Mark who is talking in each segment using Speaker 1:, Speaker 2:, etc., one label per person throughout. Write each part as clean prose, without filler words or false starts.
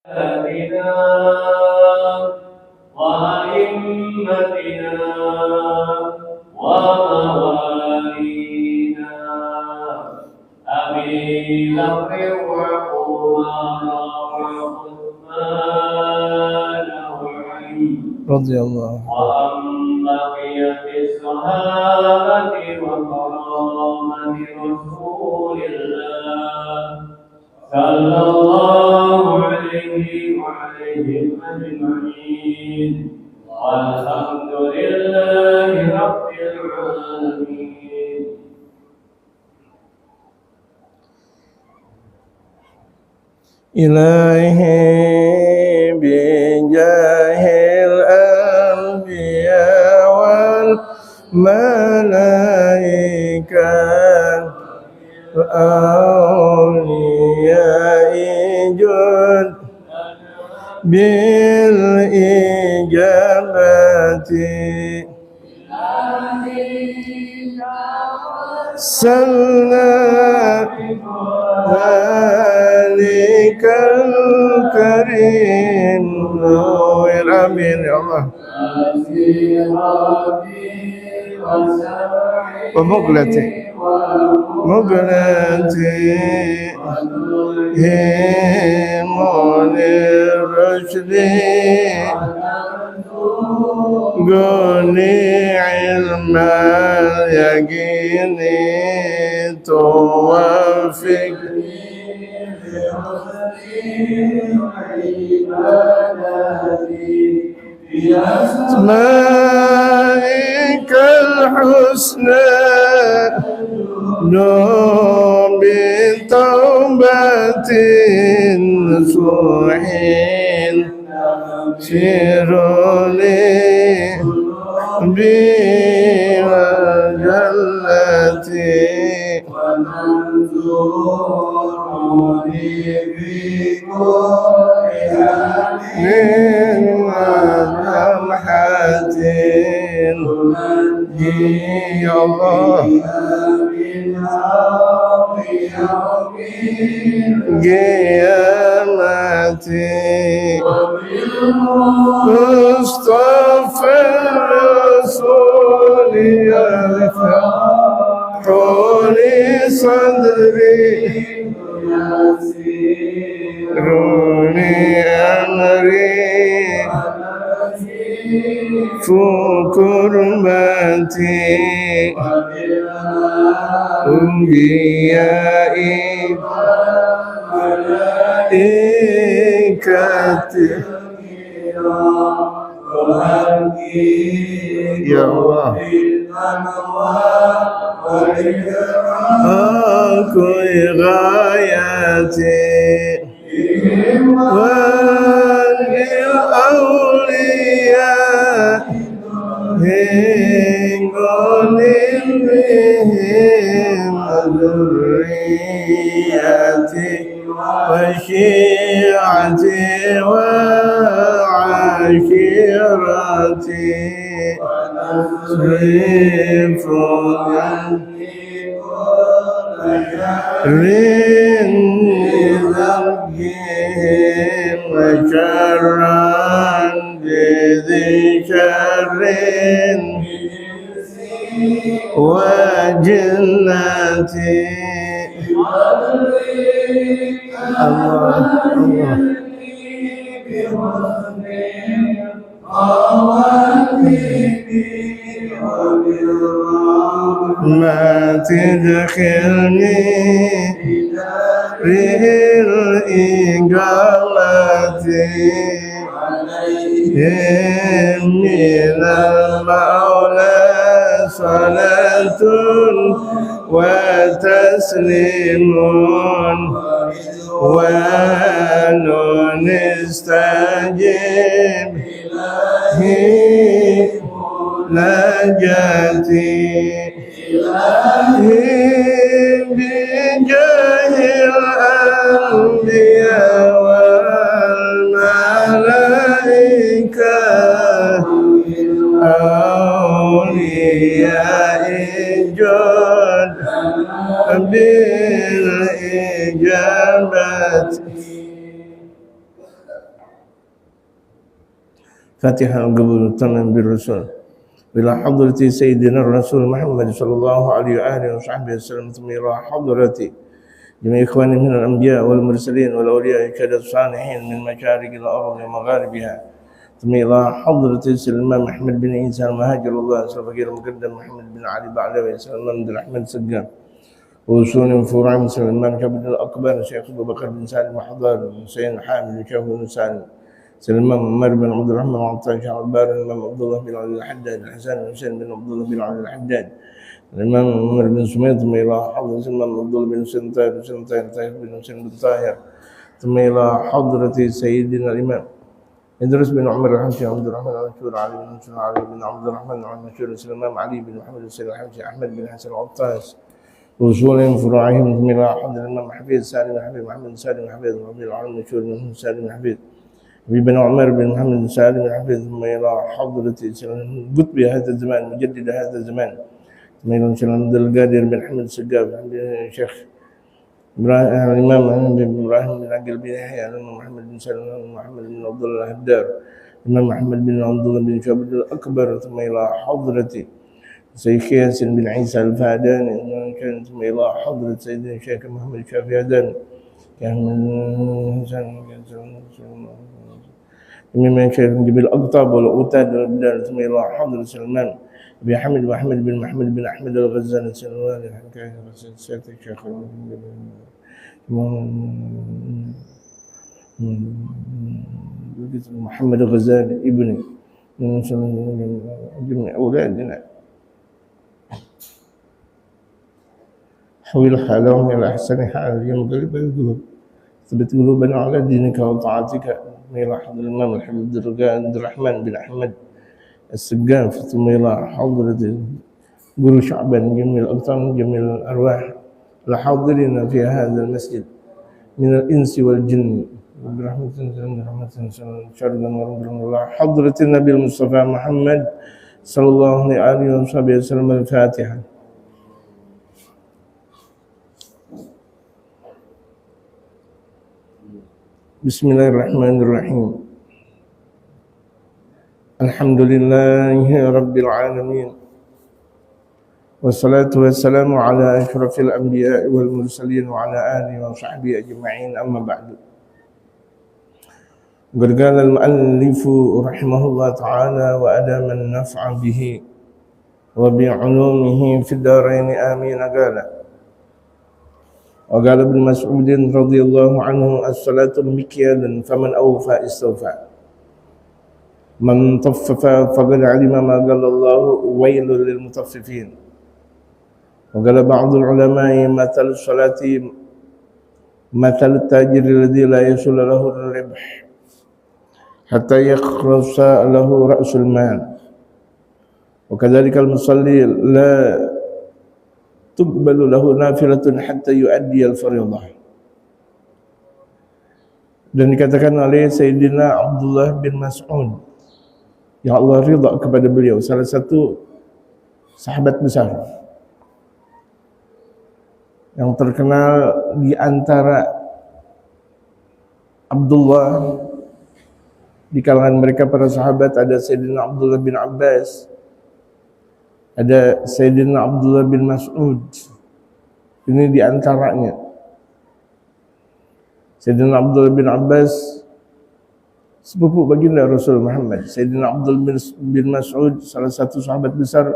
Speaker 1: آبائنا وأئمتنا وموالينا أبي بكر وعمر وعثمان وعلي
Speaker 2: رضي الله
Speaker 1: وعن بقية الصحابة وكرامة رسول الله صلى الله عليه وعليهم أجمعين والحمد لله رب العالمين.
Speaker 2: إلهي بجاه الأنبياء والملائكة الأولياء جد بالإجابة سلنا ذلك الكريم نور آمين يا الله ومقلتي هيمون الرشد قولي علم اليقين توفق أسمائك الحسنى نوم بتوبة نصوحين سيروني بمجلتي ومنزوروني من لمحة يا الله قيامتي مصطفى الرسول يفتح لي صدري روني أمري فكربتي أنبيائي ملائكتي يا الله أكوي غايتي والأولياء هنقول بهم ذريتي وشيعتي وعشيرتي صرف من ذنبهم وشرا بذي شر وجنتي الله الله ما تدخلني في الإقامة من المولى صلاة وتسليم ونون استجب نجاتي بجاه الأنبياء والملائكة أولياء جد بالإجابة فاتحة القبول تمام بالرسول إلى حضرة سيدنا الرسول محمد صلى الله عليه وآله وصحبه وسلم ثم إلى حضرة جميع إخواني من الأنبياء والمرسلين والأولياء كذا الصالحين من مشارق الأرض ومغاربها ثم إلى حضرة الإمام أحمد بن عيسى المهاجر الله الفقير المقدم محمد بن علي بعلوي سلمان بن أحمد سقام وصول فروع مثل الإمام كبد الأكبر الشيخ أبو بكر بن سالم حضار حسين حامد الشيخ بن سالم الإمام عمر بن عبد الرحمن وعطان شيخ البار الإمام عبد الله بن علي الحداد الحسن الحسين بن عبد الله بن علي الحداد الإمام عمر بن سميط ثم إلى حضرة الإمام عبد الله بن حسين طاهر بن حسين بن طاهر ثم إلى حضرة سيدنا الإمام إدريس بن عمر الحمشي عبد الرحمن المشهور علي بن مسلم علي بن عبد الرحمن المشهور الإمام علي بن محمد السيد الحمشي أحمد بن حسن العطاس وصولهم فروعهم ثم إلى حضرة الإمام حفيظ سالم حفيظ محمد سالم حفيظ ربيع العالم المشهور بن سالم حفيظ بن عمر بن محمد سالم حفيظ ثم إلى حضرة قطب هذا الزمان مجدد هذا الزمان ثم إلى عبد القادر بن حمد السقاف الشيخ الإمام بن إبراهيم بن عقل بن يحيى الإمام محمد بن سالم محمد بن عبد الله الهدار الإمام محمد بن عبد الله بن شعبة الأكبر ثم إلى حضرة شيخ ياسين بن عيسى الفاداني ثم إلى حضرة سيدنا الشيخ محمد الشافعي هداني كان من من شيخ جبل الأقطاب والأوتاد والبلاد ثم إلى حضرة سلمان بن حمد وأحمد بن محمد بن أحمد الغزالي السلواني سيد الشيخ محمد الغزالي ابني من جميع أولادنا حول حالهم إلى أحسن حال ينقلب القلوب ثبت قلوبنا على دينك وطاعتك إلى حضرة الإمام الحمد عبد الرحمن بن أحمد السقاف ثم إلى حضرة قول شعبان جميع الأبطال جميع الأرواح الحاضرين في هذا المسجد من الإنس والجن برحمة الله حضرة النبي المصطفى محمد صلى الله عليه وسلم الفاتحة. بسم الله الرحمن الرحيم. الحمد لله رب العالمين والصلاة والسلام على أشرف الأنبياء والمرسلين وعلى آله وصحبه أجمعين أما بعد. قال المؤلف رحمه الله تعالى وأدام النفع به وبعلومه في الدارين آمين. وقال ابن مسعود رضي الله عنه الصلاة مكيال فمن أوفى استوفى من طفف فقد علم ما قال الله ويل للمطففين. وقال بعض العلماء مثل الصلاة مثل التاجر الذي لا يصل له الربح حتى يخلص له رأس المال وكذلك المصلي لا تقبل له نافلة حتى يؤدي الفريضة. Dan dikatakan oleh Sayyidina Abdullah bin Mas'ud yang Allah ridha kepada beliau, salah satu sahabat besar yang terkenal di antara Abdullah di kalangan mereka para sahabat ada Sayyidina Abdullah bin Abbas, ada Sayyidina Abdullah bin Mas'ud. Ini di antaranya. Sayyidina Abdullah bin Abbas sepupu baginda Rasul Muhammad. Sayyidina Abdullah bin Mas'ud salah satu sahabat besar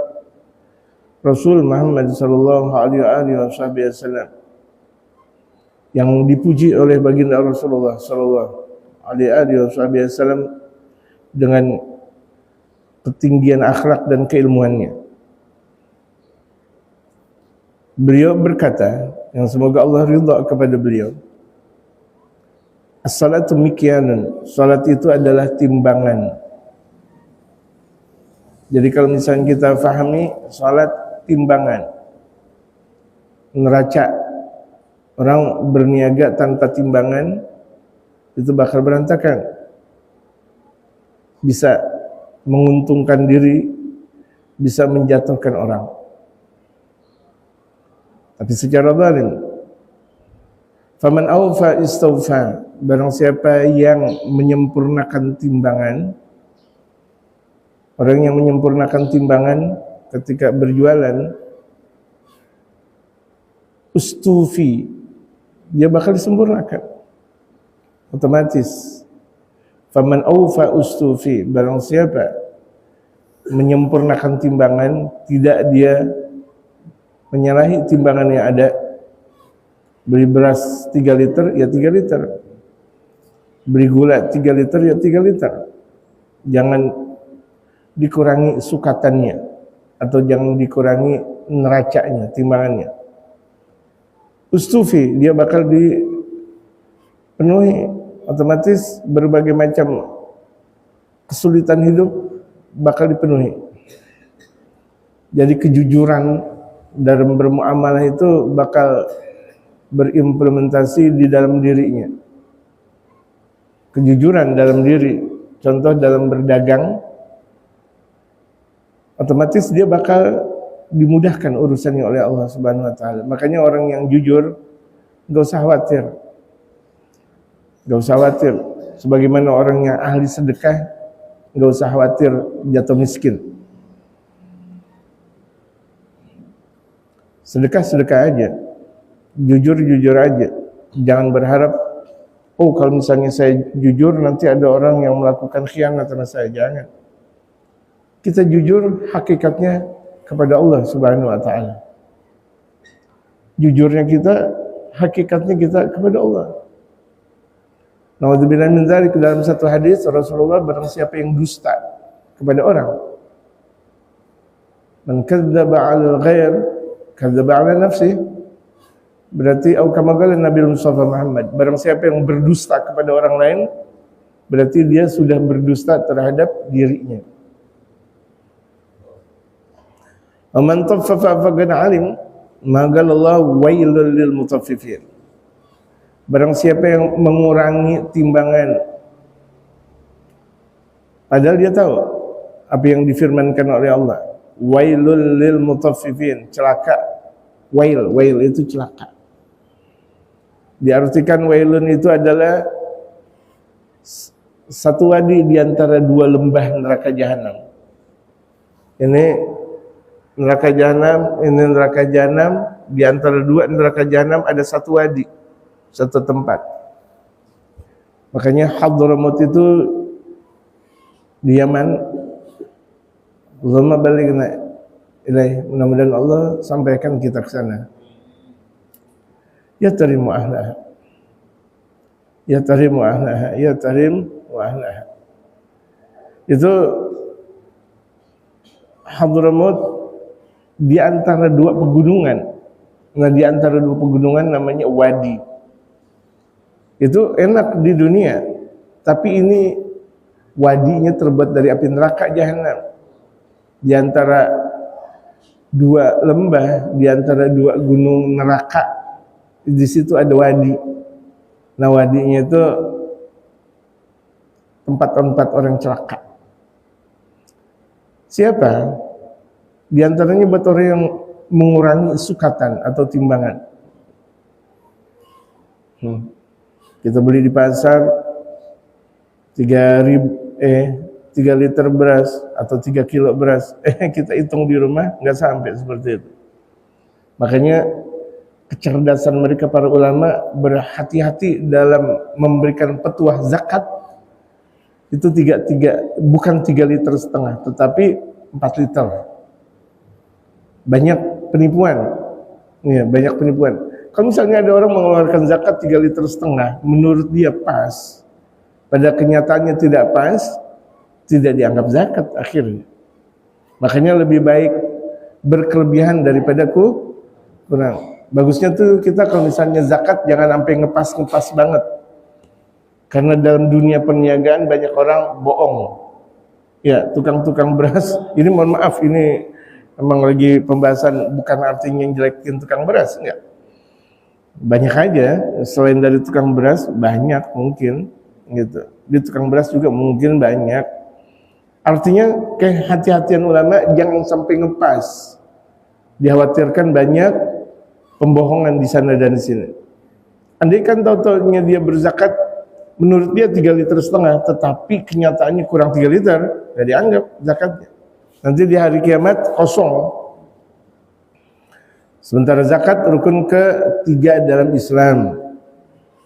Speaker 2: Rasul Muhammad sallallahu alaihi wasallam yang dipuji oleh baginda Rasulullah sallallahu alaihi wasallam dengan ketinggian akhlak dan keilmuannya. Beliau berkata, yang semoga Allah ridha kepada beliau, as-salatu mikyanun, salat itu adalah timbangan. Jadi kalau misalnya kita fahami salat timbangan, neraca, orang berniaga tanpa timbangan itu bakal berantakan, bisa menguntungkan diri, bisa menjatuhkan orang. Tapi secara zalim, faman awfa istawfa, barang siapa yang menyempurnakan timbangan, Orang yang menyempurnakan timbangan ketika berjualan, ustufi, dia bakal disempurnakan otomatis. Faman awfa ustufi, barang siapa menyempurnakan timbangan, tidak dia menyalahi timbangan yang ada. Beli beras 3 liter, ya 3 liter. Beli gula 3 liter, ya 3 liter. Jangan dikurangi sukatannya, atau jangan dikurangi neracanya, timbangannya. Ustufi, dia bakal dipenuhi otomatis. Berbagai macam kesulitan hidup bakal dipenuhi. Jadi kejujuran dalam bermuamalah itu bakal berimplementasi di dalam dirinya. Kejujuran dalam diri, contoh dalam berdagang, otomatis dia bakal dimudahkan urusannya oleh Allah Subhanahu wa taala. Makanya orang yang jujur enggak usah khawatir. Enggak usah khawatir. Sebagaimana orang yang ahli sedekah enggak usah khawatir jatuh miskin. Sedekah-sedekah aja. Jujur-jujur aja. Jangan berharap, oh kalau misalnya saya jujur nanti ada orang yang melakukan khianat sama saya. Jangan. Kita jujur hakikatnya kepada Allah Subhanahu wa taala. Jujurnya kita, hakikatnya kita kepada Allah. Nauzubillah min dzalik, dalam satu hadis Rasulullah, barang siapa yang dusta kepada orang, man kadzdzaba 'alal ghair kadzdzaba 'ala nafsi. Berarti au kama qala Nabi Mustafa Muhammad, barang siapa yang berdusta kepada orang lain, berarti dia sudah berdusta terhadap dirinya. Man taffafa faqad alim ma qala Allah wailul lil mutaffifin. Barang siapa yang mengurangi timbangan, padahal dia tahu apa yang difirmankan oleh Allah, wailul lil mutaffifin, celaka. Wail itu celaka. Diartikan wailun itu adalah satu wadi di antara 2 lembah neraka jahanam. Ini neraka jahanam, ini neraka jahanam. Di antara 2 neraka jahanam ada satu wadi, satu tempat. Makanya Hadramaut itu di Yaman. Allahumma balighna ilaih, mudah-mudahan Allah sampaikan kita ke sana. Ya tarimu ahlaha, ya tarimu ahlaha, ya tarim wa ahlaha. Itu Hadramaut di antara 2 pegunungan. Nah, di antara 2 pegunungan namanya wadi. Itu enak di dunia, tapi ini wadinya terbuat dari api neraka jahanam. Di antara 2 lembah, di antara 2 gunung neraka, di situ ada wadi. Nah, wadinya itu tempat orang celaka. Siapa? Di antaranya buat orang yang mengurangi sukatan atau timbangan. Kita beli di pasar 3 liter beras atau 3 kilo beras, kita hitung di rumah nggak sampai seperti itu. Makanya kecerdasan mereka para ulama berhati-hati dalam memberikan petuah zakat. Itu bukan 3,5 liter, tetapi 4 liter. Banyak penipuan. Ya, banyak penipuan. Kalau misalnya ada orang mengeluarkan zakat 3,5 liter, menurut dia pas, pada kenyataannya tidak pas, tidak dianggap zakat akhirnya. Makanya lebih baik berkelebihan daripada kurang. Bagusnya tuh kita kalau misalnya zakat jangan sampai ngepas banget. Karena dalam dunia perniagaan banyak orang bohong. Ya, tukang-tukang beras, ini mohon maaf, ini emang lagi pembahasan, bukan artinya yang jelekin tukang beras, enggak. Banyak aja, selain dari tukang beras, banyak mungkin gitu. Di tukang beras juga mungkin banyak. Artinya kehati-hatian ulama jangan sampai ngepas. Dikhawatirkan banyak pembohongan di sana dan di sini. Andai kan tahu-taunya dia berzakat menurut dia 3,5 liter, tetapi kenyataannya kurang 3 liter, ya dianggap zakatnya. Nanti di hari kiamat kosong. Sementara zakat rukun ketiga dalam Islam,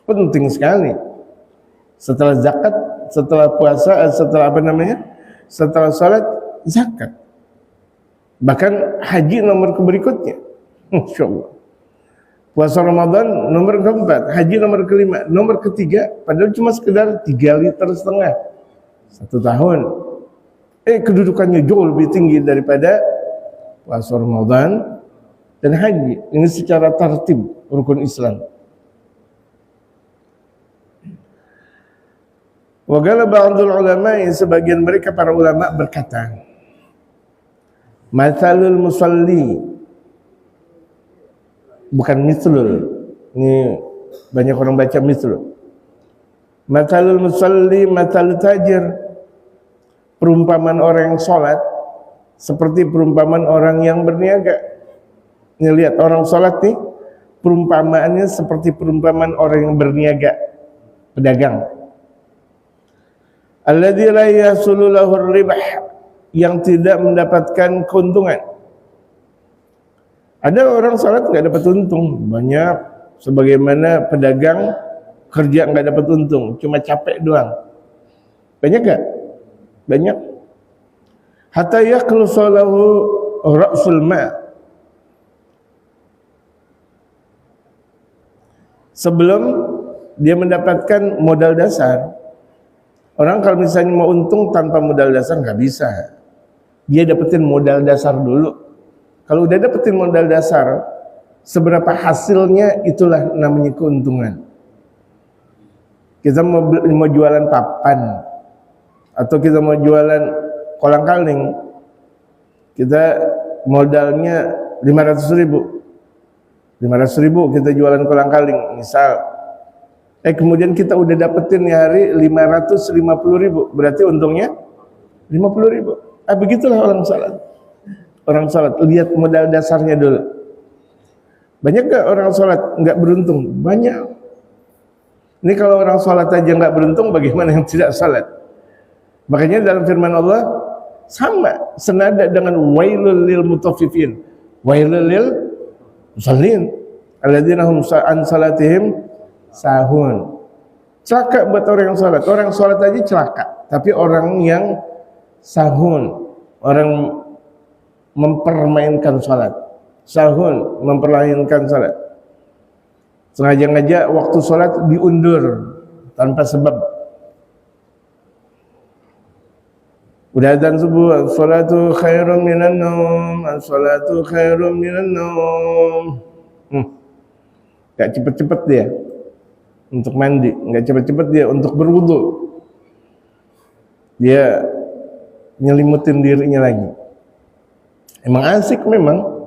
Speaker 2: penting sekali. Setelah zakat, setelah puasa, setelah setelah salat, zakat. Bahkan haji nomor berikutnya, Insya Allah. Puasa Ramadan nomor keempat, haji nomor kelima, nomor ketiga, padahal cuma sekedar 3,5 liter, 1 tahun. Kedudukannya jauh lebih tinggi daripada puasa Ramadan dan haji. Ini secara tertib rukun Islam. Wa qala ba'dul ulama, sebagian mereka para ulama berkata, mathalul musalli, bukan mislul. Ini banyak orang baca mislul. Mathalul musalli mathal tajir, perumpamaan orang yang sholat seperti perumpamaan orang yang berniaga. Ini lihat, orang sholat nih perumpamaannya seperti perumpamaan orang yang berniaga, pedagang. Alladzi la yahsulu lahu ribah, yang tidak mendapatkan keuntungan. Ada orang salat nggak dapat untung, banyak. Sebagaimana pedagang kerja nggak dapat untung, cuma capek doang. Banyak nggak? Banyak. Hatta yakhlusa lahu ra'sul ma', sebelum dia mendapatkan modal dasar. Orang kalau misalnya mau untung tanpa modal dasar nggak bisa. Dia dapetin modal dasar dulu. Kalau udah dapetin modal dasar, seberapa hasilnya itulah namanya keuntungan. Kita mau jualan papan, atau kita mau jualan kolang-kaling, kita modalnya 500.000. 500.000 kita jualan kolang-kaling, misal. Kemudian kita udah dapetin hari 550.000, berarti untungnya 50.000. Begitulah orang salat. Orang salat, lihat modal dasarnya dulu. Banyak gak orang salat nggak beruntung? Banyak. Ini kalau orang salat aja nggak beruntung, bagaimana yang tidak salat? Makanya dalam firman Allah sama, senada dengan wailul lil mutaffifin, wailul lil musallin alladzina hum an salatihim sahun. Celaka buat orang yang salat. Orang salat aja celaka, tapi orang yang sahun, orang mempermainkan salat. Sahun, mempermainkan salat. Sengaja-ngaja waktu salat diundur tanpa sebab. Udah adzan subuh, salatu khairun minan naum, salatu khairun minan naum. Gak cepet-cepet dia untuk mandi, gak cepet-cepet dia untuk berwudu. Dia nyelimutin dirinya lagi. Emang asik memang.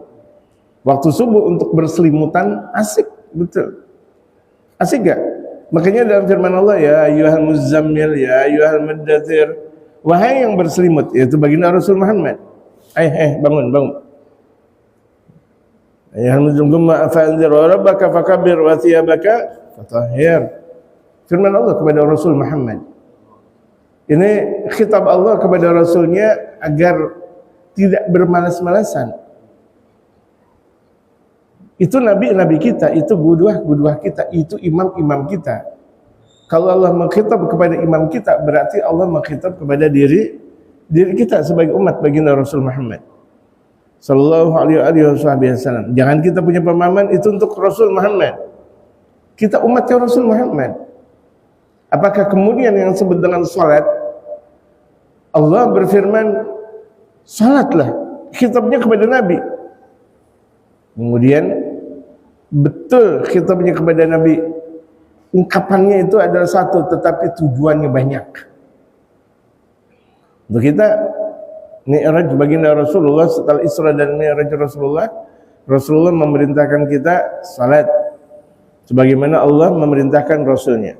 Speaker 2: Waktu subuh untuk berselimutan asik, betul. Asik gak? Makanya dalam firman Allah, ya ayyuhal muzammil, ya ayyuhal muddathir, wahai yang berselimut, yaitu baginda Rasul Muhammad. Bangun. Ayyuhal muzammil fa'anzir wa rabbaka fakabbir wa thiyabaka fatahhir. Firman Allah kepada Rasul Muhammad. Ini khitab Allah kepada Rasulnya agar tidak bermalas-malasan. Itu nabi-nabi kita, itu gudwah kita, itu imam-imam kita. Kalau Allah mengkhitab kepada imam kita, berarti Allah mengkhitab kepada diri kita sebagai umat baginda Rasul Muhammad sallallahu alaihi wasallam. Jangan kita punya pemahaman itu untuk Rasul Muhammad. Kita umatnya Rasul Muhammad. Apakah kemudian yang disebut dengan salat, Allah berfirman salatlah, khitabnya kepada Nabi. Kemudian betul khitabnya kepada Nabi, ungkapannya itu adalah satu, tetapi tujuannya banyak. Untuk kita, Mi'raj baginda Rasulullah, setelah Isra dan Mi'raj Rasulullah memerintahkan kita salat sebagaimana Allah memerintahkan Rasulnya.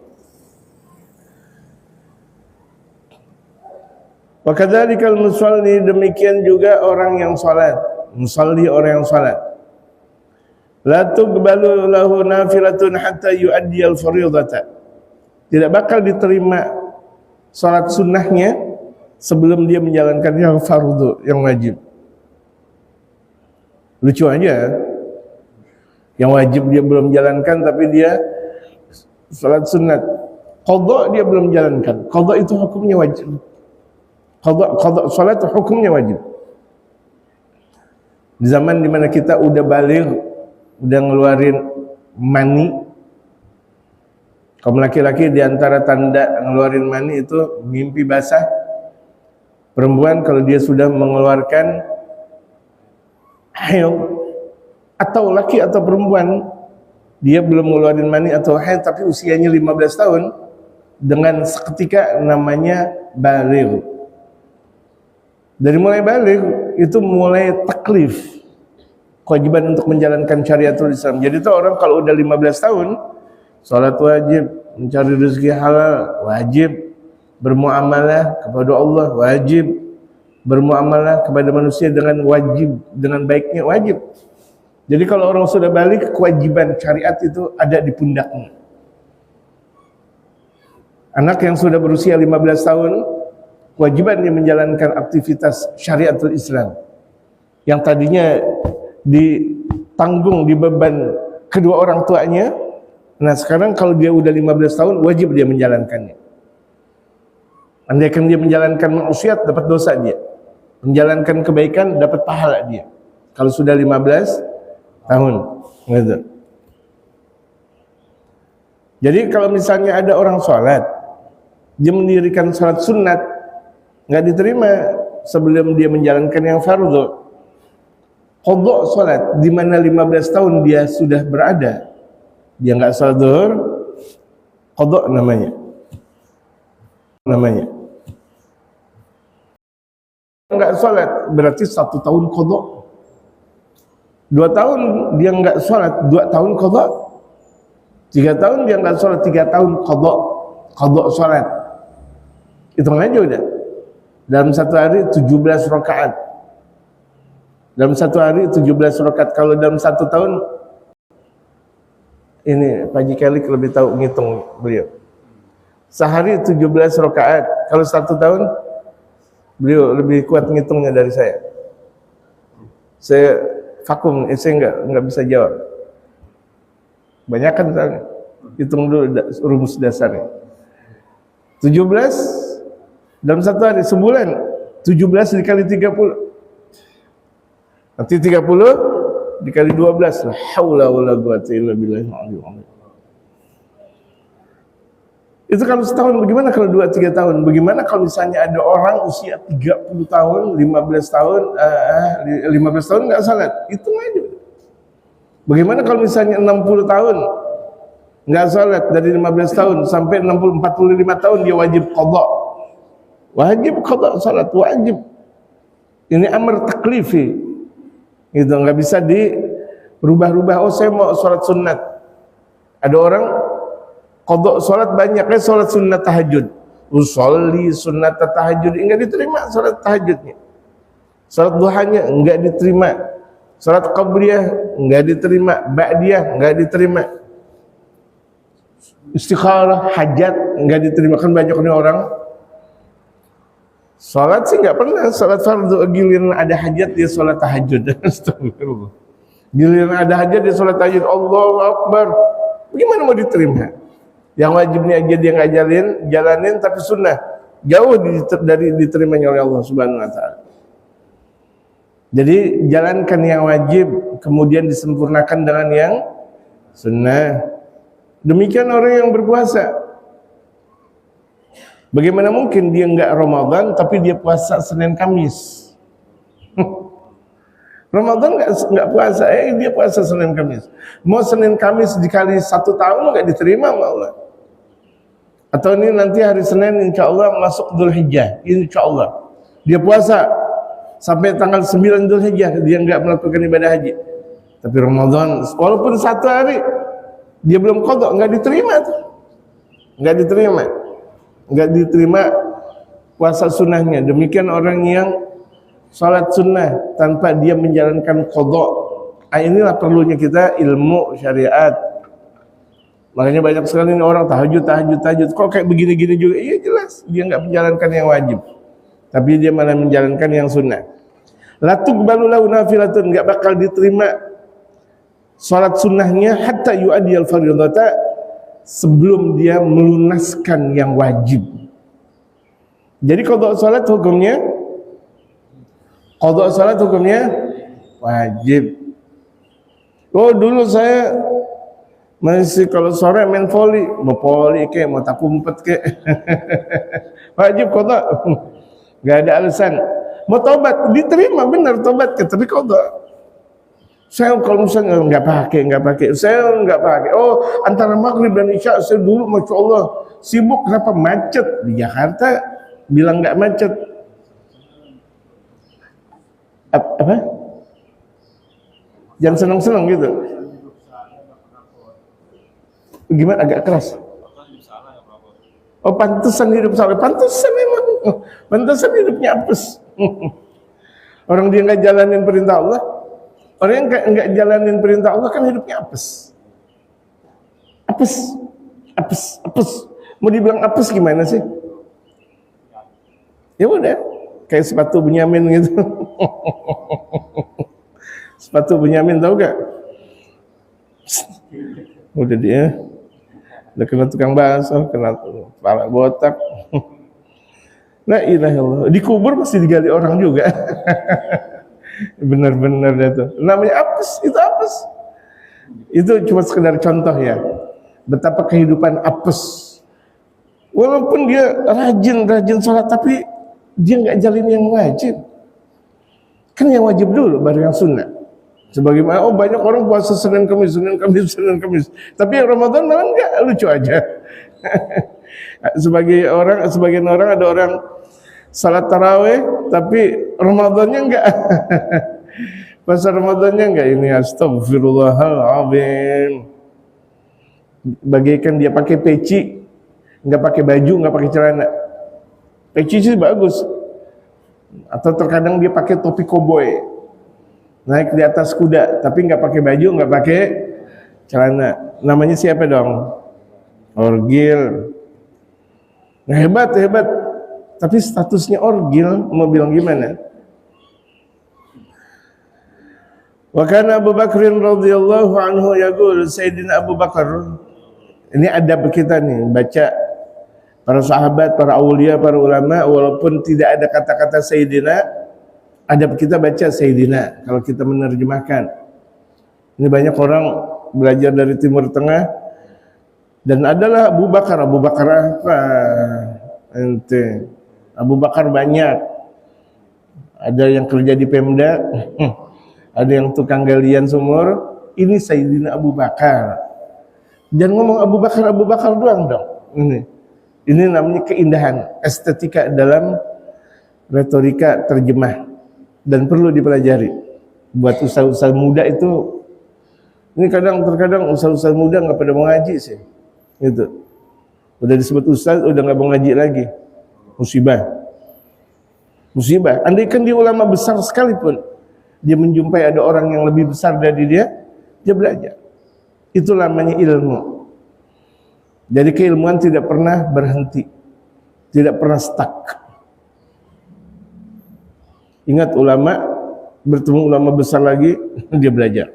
Speaker 2: Wa kadzalikal musalli, demikian juga orang yang salat, musalli orang yang salat. La tuqbalu lahu nafilatun hatta yu'addiyal fardhata. tidak bakal diterima sholat sunnahnya sebelum dia menjalankan yang fardu, yang wajib. Lucu aja, yang wajib dia belum jalankan tapi dia sholat sunat. Qadha dia belum jalankan. Qadha itu hukumnya wajib. Qadha sholat itu hukumnya wajib. Di zaman dimana kita udah baligh, udah ngeluarin mani. Kaum laki-laki diantara tanda ngeluarin mani itu mimpi basah. Perempuan kalau dia sudah mengeluarkan haid, atau laki atau perempuan dia belum ngeluarin mani atau haid tapi usianya 15 tahun, dengan seketika namanya baligh. Dari mulai baligh itu mulai taklif, kewajiban untuk menjalankan syariatul Islam. Jadi itu orang kalau udah 15 tahun, salat wajib, mencari rezeki halal wajib, bermuamalah kepada Allah wajib, bermuamalah kepada manusia dengan wajib, dengan baiknya wajib. Jadi kalau orang sudah balik, kewajiban syariat itu ada di pundaknya. Anak yang sudah berusia 15 tahun, kewajiban dia menjalankan aktivitas syariatul Islam yang tadinya ditanggung, dibeban kedua orang tuanya. Nah sekarang kalau dia udah 15 tahun, wajib dia menjalankannya. Andaikan dia menjalankan maksiat, dapat dosa dia. Menjalankan kebaikan, dapat pahala dia. Kalau sudah 15 tahun, gitu. Jadi kalau misalnya ada orang sholat, dia mendirikan sholat sunat, nggak diterima sebelum dia menjalankan yang fardu. Qadha sholat, di mana 15 tahun dia sudah berada, dia nggak sholat zuhur, qadha namanya. Nggak sholat berarti 1 tahun qadha. 2 tahun dia nggak sholat, 2 tahun qadha. 3 tahun dia nggak sholat, 3 tahun qadha sholat. Hitung aja udah. Dalam 1 hari 17 rakaat. Dalam 1 hari 17 rakaat. Kalau dalam 1 tahun, ini Pak Haji Kelik lebih tahu ngitung beliau. Sehari 17 rakaat. Kalau 1 tahun, beliau lebih kuat ngitungnya dari saya. Saya vakum, saya nggak bisa jawab. Banyak kan misalnya. Hitung dulu rumus dasarnya. 17 dalam 1 hari, sebulan 17 dikali 30. Nanti 30 dikali 12. La haula wala quwata illa billah. Itu kalau setahun. Bagaimana kalau 2-3 tahun? Bagaimana kalau misalnya ada orang usia 30 tahun, 15 tahun, 15 tahun nggak salat? Hitung aja. Bagaimana kalau misalnya 60 tahun nggak salat, dari 15 tahun sampai 45 tahun dia wajib qadha. Wajib qadha salat, wajib. Ini amr taklifi. Itu nggak bisa dirubah-rubah. Oh saya mau sholat sunat. Ada orang qadha sholat banyaknya sholat sunat tahajud. Usolli sunat tahajud, enggak diterima sholat tahajudnya. Sholat duhanya enggak diterima. Sholat qabliyah enggak diterima. Ba'diyah enggak diterima. Istikharah, hajat enggak diterima. Kan banyak orang sholat sih nggak pernah, sholat fardu, giliran ada hajat dia sholat tahajud. Astagfirullah. Giliran ada hajat dia sholat tahajud. Allahu Akbar. Bagaimana mau diterima? Yang wajibnya aja dia nggak jalanin tapi sunnah jauh dari diterimanya oleh Allah Subhanahu Wa Taala. Jadi jalankan yang wajib, kemudian disempurnakan dengan yang sunnah. Demikian orang yang berpuasa. Bagaimana mungkin dia enggak Ramadan tapi dia puasa Senin Kamis? Ramadan enggak puasa, dia puasa Senin Kamis. Mau Senin Kamis dikali 1 tahun enggak diterima sama Allah. Atau ini nanti hari Senin insya Allah masuk Dzulhijjah, insya Allah dia puasa sampai tanggal 9 Dzulhijjah dia enggak melakukan ibadah haji. Tapi Ramadan walaupun 1 hari dia belum qadha, enggak diterima tuh. Enggak diterima puasa sunnahnya. Demikian orang yang salat sunnah tanpa dia menjalankan qadha. Inilah perlunya kita ilmu syariat. Makanya banyak sekali orang tahajud. Kok kayak begini-gini juga? Iya jelas, dia nggak menjalankan yang wajib, tapi dia malah menjalankan yang sunnah. La tuqbalu lahu nafilatun, nggak bakal diterima salat sunnahnya hatta yu'adiyal fardhata, sebelum dia melunaskan yang wajib. Jadi qada salat hukumnya wajib. Oh dulu saya masih kalau sore main voli, mau voli kayak mau tak kumpet kayak wajib qada, nggak ada alasan. Mau tobat diterima benar tobat ke, tapi qada. Saya kalau misalnya nggak pakai, saya nggak pakai. Oh antara maghrib dan isya saya dulu masya Allah sibuk, kenapa macet di Jakarta? Bilang nggak macet. Apa? Jangan senang-senang gitu. Gimana agak keras? Oh pantesan hidup salah, pantesan memang, pantesan hidupnya apes. Orang dia nggak jalanin perintah Allah, orang yang nggak jalanin perintah Allah kan hidupnya apes. Mau dibilang apes gimana sih? Ya udah, kayak sepatu Bunyamin gitu. Sepatu Bunyamin tahu gak? Udah dia. Udah kena tukang bakso, kena kepala botak. La ilaha illallah. Dikubur masih digali orang juga. Benar-benar itu. Namanya apes, itu apes. Itu cuma sekedar contoh ya. Betapa kehidupan apes. Walaupun dia rajin sholat, tapi dia nggak jalin yang wajib. Kan yang wajib dulu, baru yang sunnah. Sebagaimana banyak orang puasa Senin Kamis. Tapi yang Ramadan malah enggak, lucu aja. Sebagian orang ada orang salat tarawih tapi Ramadannya enggak. Puasa Ramadannya enggak, ini astagfirullahaladzim. Bagaikan dia pakai peci, enggak pakai baju, enggak pakai celana. Peci sih bagus. Atau terkadang dia pakai topi koboi. Naik di atas kuda, tapi nggak pakai baju, nggak pakai celana. Namanya siapa dong? Orgil. Nah, hebat. Tapi statusnya orgil, mau bilang gimana? Wa kana Abu Bakrin radhiyallahu anhu yaqul, Sayyidina Abu Bakar. Ini adab kita nih, baca para sahabat, para aulia, para ulama, walaupun tidak ada kata-kata Sayyidina, adab kita baca Sayyidina kalau kita menerjemahkan. Ini banyak orang belajar dari Timur Tengah dan adalah Abu Bakar apa? Ente Abu Bakar banyak. Ada yang kerja di Pemda, ada yang tukang galian sumur. Ini Sayyidina Abu Bakar. Jangan ngomong Abu Bakar doang dong. Ini namanya keindahan estetika dalam retorika terjemah. Dan perlu dipelajari buat ustaz-ustaz muda itu. Ini terkadang ustaz-ustaz muda nggak pada mau ngaji sih, gitu. Udah disebut ustaz, udah nggak mau ngaji lagi, musibah. Andai kan dia ulama besar sekalipun, dia menjumpai ada orang yang lebih besar dari dia belajar. Itu namanya ilmu. Jadi keilmuan tidak pernah berhenti, tidak pernah stuck. Ingat ulama, bertemu ulama besar lagi, dia belajar.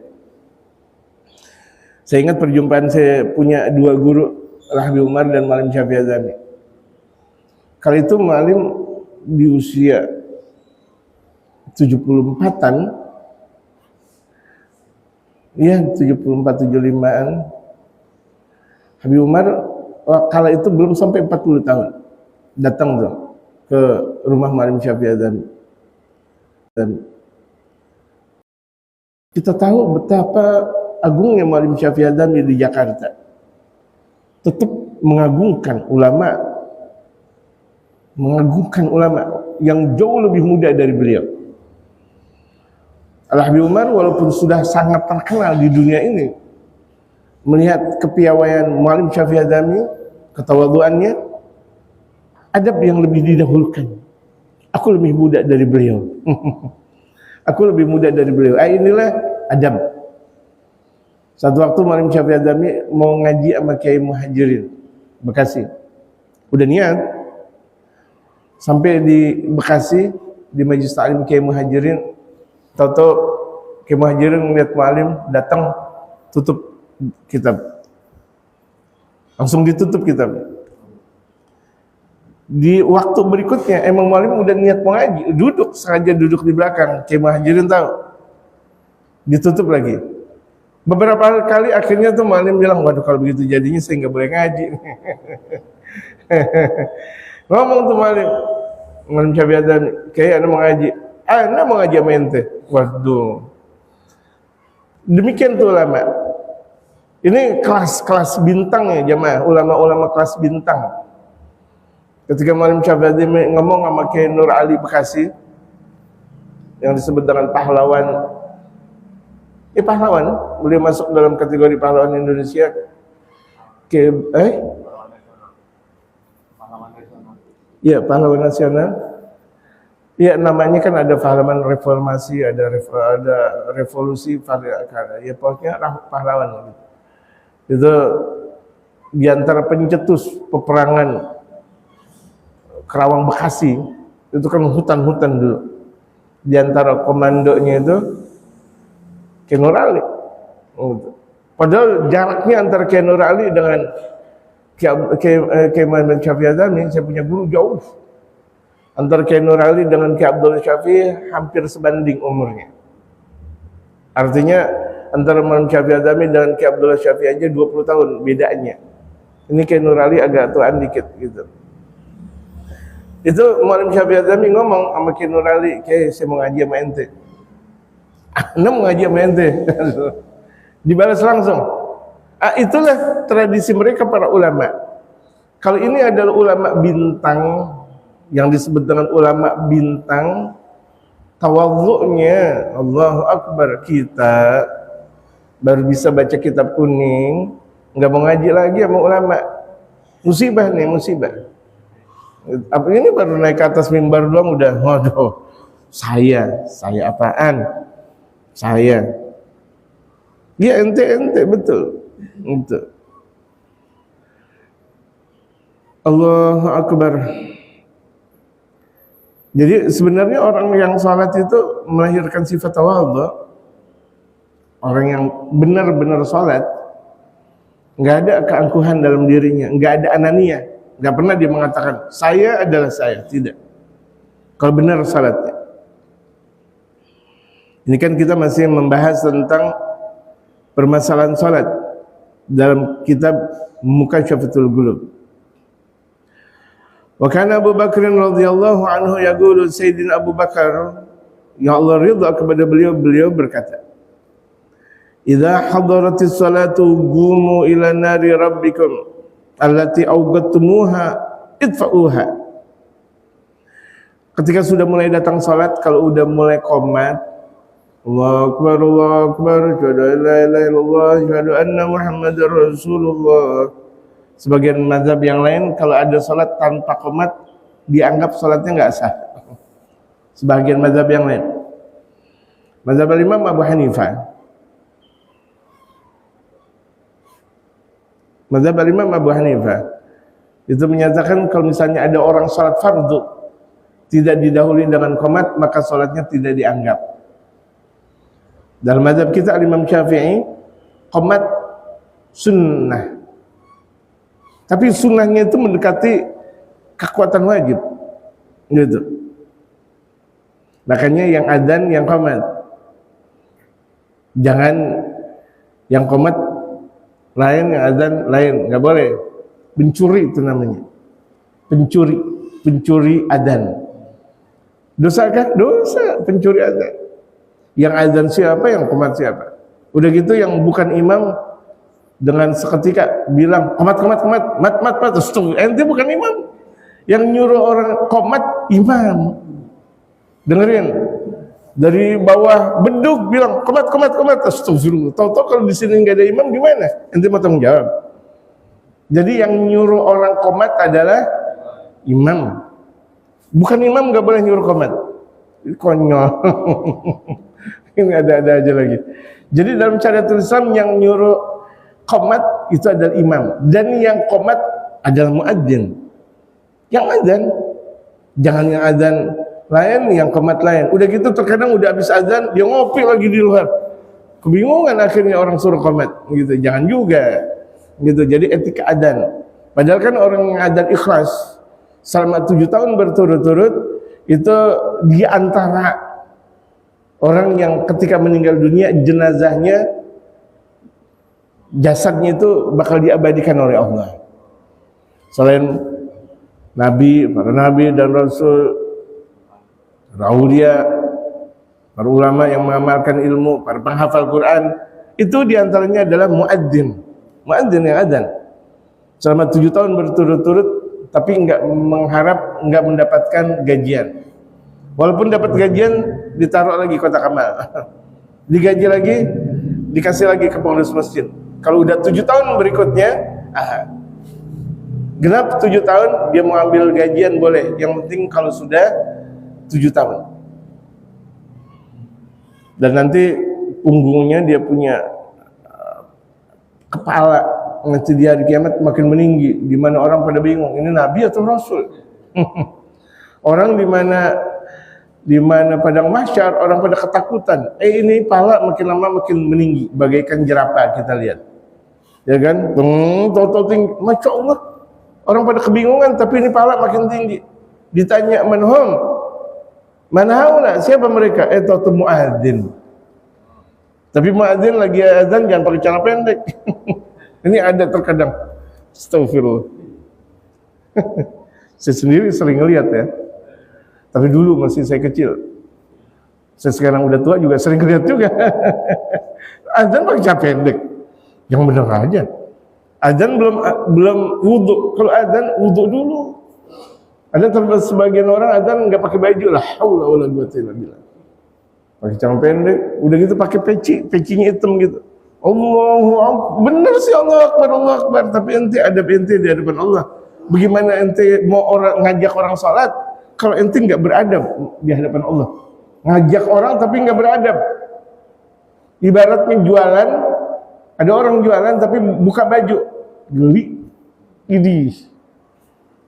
Speaker 2: Saya ingat perjumpaan saya punya dua guru, Al-Habib Umar dan Malim Syafi'i Azami. Kali itu Malim di usia 74-an, ya 74-75-an. Habib Umar kala itu belum sampai 40 tahun. Datang tuh ke rumah Malim Syafi'i Azami. Dan kita tahu betapa agungnya Malim Syafi'i Azami di Jakarta. Tetap mengagungkan ulama yang jauh lebih muda dari beliau. Al-Habib Umar walaupun sudah sangat terkenal di dunia ini, melihat kepiawaian Malim Syafi'i Azami, ketawaduannya, adab yang lebih didahulukan. Aku lebih muda dari beliau. Inilah adab. Satu waktu Malim Syafi'i Adami mau ngaji sama Kiai Muhajirin Bekasi. Udah niat. Sampai di Bekasi di Majelis Ta'lim Kiai Muhajirin, tahu-tahu Kiai Muhajirin melihat Malim datang tutup kitab. Langsung ditutup kitab. Di waktu berikutnya emang Malim udah niat mau ngaji, sengaja duduk di belakang. Kiai Muhajirin tahu. Ditutup lagi. Beberapa kali akhirnya tuh Malim bilang, waduh kalau begitu jadinya saya nggak boleh ngaji. Ngomong tuh Malim Syafi'i Adami, kayak mau ngaji. Anda mau ngaji sama ente. Waduh. Demikian tuh ulama. Ini kelas-kelas bintang ya jamaah, ulama-ulama kelas bintang. Ketika Malim Syafi'i Adami ngomong sama Kiai Nur Ali Bekasi, yang disebut dengan pahlawan. Pahlawan, beliau masuk dalam kategori pahlawan Indonesia. Ya, pahlawan nasional. Ya, namanya kan ada pahlawan reformasi, ada revolusi, ya pokoknya pahlawan. Itu diantara pencetus peperangan Kerawang Bekasi, itu kan hutan-hutan dulu. Diantara komandonya itu Kiai Nur Ali. Padahal jaraknya antara Kiai Nur Ali dengan Kiai Muhammad Syafi'i Adami, saya punya guru jauh. Antara Kiai Nur Ali dengan Kiai Abdul Syafi'i hampir sebanding umurnya. Artinya antara Muhammad Syafi'i Adami dengan Kiai Abdul Syafi'i aja 20 tahun bedanya. Ini Kiai Nur Ali agak tuaan dikit gitu. Itu Muhammad Syafi'i Adami ngomong sama Kiai Nur Ali, "Kiai, saya mau ngaji sama ente." Anda mau ngaji sama ente. Dibalas langsung. Itulah tradisi mereka para ulama. Kalau ini adalah ulama bintang, yang disebut dengan ulama bintang, tawadhu'nya Allahu Akbar, kita baru bisa baca kitab kuning, nggak mau ngaji lagi sama ulama. Musibah nih, musibah. Apa ini baru naik ke atas mimbar doang udah, waduh, saya apaan? Saya, ya ente betul, betul. Allahu Akbar. Jadi sebenarnya orang yang salat itu melahirkan sifat tawadhu. Orang yang benar-benar salat, nggak ada keangkuhan dalam dirinya, nggak ada anania, nggak pernah dia mengatakan saya adalah saya, tidak. Kalau benar salatnya. Ini kan kita masih membahas tentang permasalahan salat dalam kitab Mukasyafatul Qulub. Wa kana Abu Bakr radhiyallahu anhu yaqulu, Sayyidina Abu Bakar, ya Allah ridha kepada beliau berkata, "Idza hadaratis salatu qumu ila nari rabbikum allati awqattumuha idfa'uha." Ketika sudah mulai datang salat, kalau udah mulai qomat, Allahu Akbar, Allahu Akbar, asyhadu an la ilaha illallah, asyhadu anna Muhammadar Rasulullah. Sebagian mazhab yang lain kalau ada salat tanpa qomat dianggap salatnya enggak sah. Sebagian mazhab yang lain. Mazhab Imam Abu Hanifah. Mazhab Imam Abu Hanifah itu menyatakan kalau misalnya ada orang salat fardu tidak didahului dengan qomat, maka salatnya tidak dianggap. Dalam mazhab kita Imam Syafi'i, qomat sunnah. Tapi sunnahnya itu mendekati kekuatan wajib. Gitu. Makanya yang adzan, yang qomat. Jangan yang qomat lain, yang adzan lain, nggak boleh. Pencuri itu namanya. Pencuri adzan. Dosa kan? Dosa pencuri adzan. Yang azan siapa, yang qomat siapa. Udah gitu yang bukan imam dengan seketika bilang qomat, mat, terus ente bukan imam. Yang nyuruh orang qomat imam. Dengerin. Dari bawah beduk bilang qomat, astagfirullah. Tahu-tahu kalau di sini nggak ada imam gimana? Ente mau tanggung jawab. Jadi yang nyuruh orang qomat adalah imam. Bukan imam nggak boleh nyuruh qomat. Konyol. Ini ada aja lagi. Jadi dalam syariat Islam yang nyuruh qomat itu adalah imam, dan yang qomat adalah muadzin. Yang adzan, jangan yang adzan lain, yang qomat lain. Udah gitu terkadang udah habis adzan dia ngopi lagi di luar. Kebingungan akhirnya orang suruh qomat gitu. Jangan juga gitu. Jadi etika adzan. Padahal kan orang yang adzan ikhlas selama 7 tahun berturut-turut itu di antara orang yang ketika meninggal dunia jenazahnya, jasadnya itu bakal diabadikan oleh Allah. Selain Nabi, para Nabi dan Rasul, para aulia, para ulama yang mengamalkan ilmu, para penghafal Quran, itu diantaranya adalah muadzin. Muadzin yang adzan selama 7 tahun berturut-turut, tapi enggak mendapatkan gajian. Walaupun dapat gajian, ditaruh lagi kotak amal. Digaji lagi, dikasih lagi ke pengurus masjid. Kalau udah 7 tahun berikutnya, genap 7 tahun, dia mau ambil gajian boleh. Yang penting kalau sudah 7 tahun. Dan nanti punggungnya dia punya kepala, nanti di hari kiamat makin meninggi, di mana orang pada bingung, ini Nabi atau Rasul? Orang di mana padang mahsyar orang pada ketakutan. Ini pala makin lama makin meninggi, bagaikan jerapah kita lihat. Ya kan? Total tinggi. Masya Allah. Orang pada kebingungan, tapi ini pala makin tinggi. Ditanya manhum, mana haula? Siapa mereka? Itu muadzin. Tapi muadzin lagi azan jangan pakai celana pendek. Ini ada terkadang. Astagfirullah. Saya sendiri sering ngeliat ya. Tapi dulu masih saya kecil. Saya sekarang udah tua juga sering lihat juga. Azan pakai celana pendek. Yang benar aja. Azan belum wudu. Kalau azan wudu dulu. Ada sebagian orang azan nggak pakai baju lah. Haula wala quwwata illa billah. Pakai celana pendek. Udah gitu pakai pecinya hitam gitu. Allahu Akbar. Bener sih Allah Akbar. Tapi ente adab ente di hadapan Allah. Bagaimana ente mau ngajak orang salat kalau ente nggak beradab di hadapan Allah? Ngajak orang tapi nggak beradab. Ibaratnya jualan, ada orang jualan tapi buka baju, geli, ini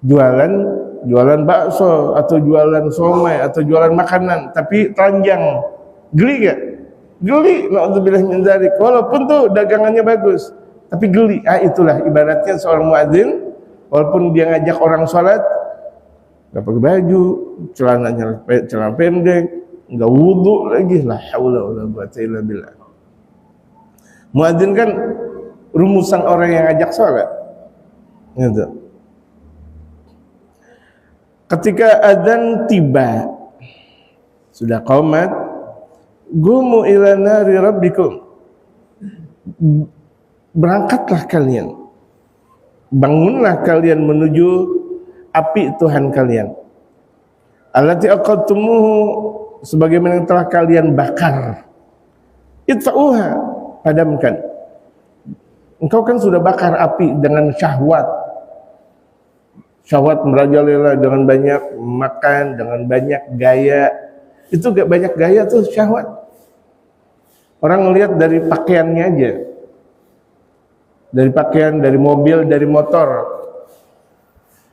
Speaker 2: jualan bakso atau jualan somai atau jualan makanan tapi telanjang, geli gak? Geli, na'udzubillah min dzalik. Walaupun tuh dagangannya bagus, tapi geli. Itulah ibaratnya seorang muadzin, walaupun dia ngajak orang sholat, nggak pakai baju, celana pendek, nggak wudu lagi, la haula wala quwwata illa billah. Muadzin kan rumusan orang yang ngajak sholat, gitu. Ketika adzan tiba, sudah qomat, gumu ila nari rabbikum, berangkatlah kalian, bangunlah kalian menuju api Tuhan kalian. Allati aqadtumuhu, sebagaimana yang telah kalian bakar. Itfa'uha, padamkan. Engkau kan sudah bakar api dengan syahwat. Syahwat merajalela dengan banyak makan, dengan banyak gaya. Itu gak banyak gaya tuh syahwat. Orang ngelihat dari pakaiannya aja. Dari pakaian, dari mobil, dari motor.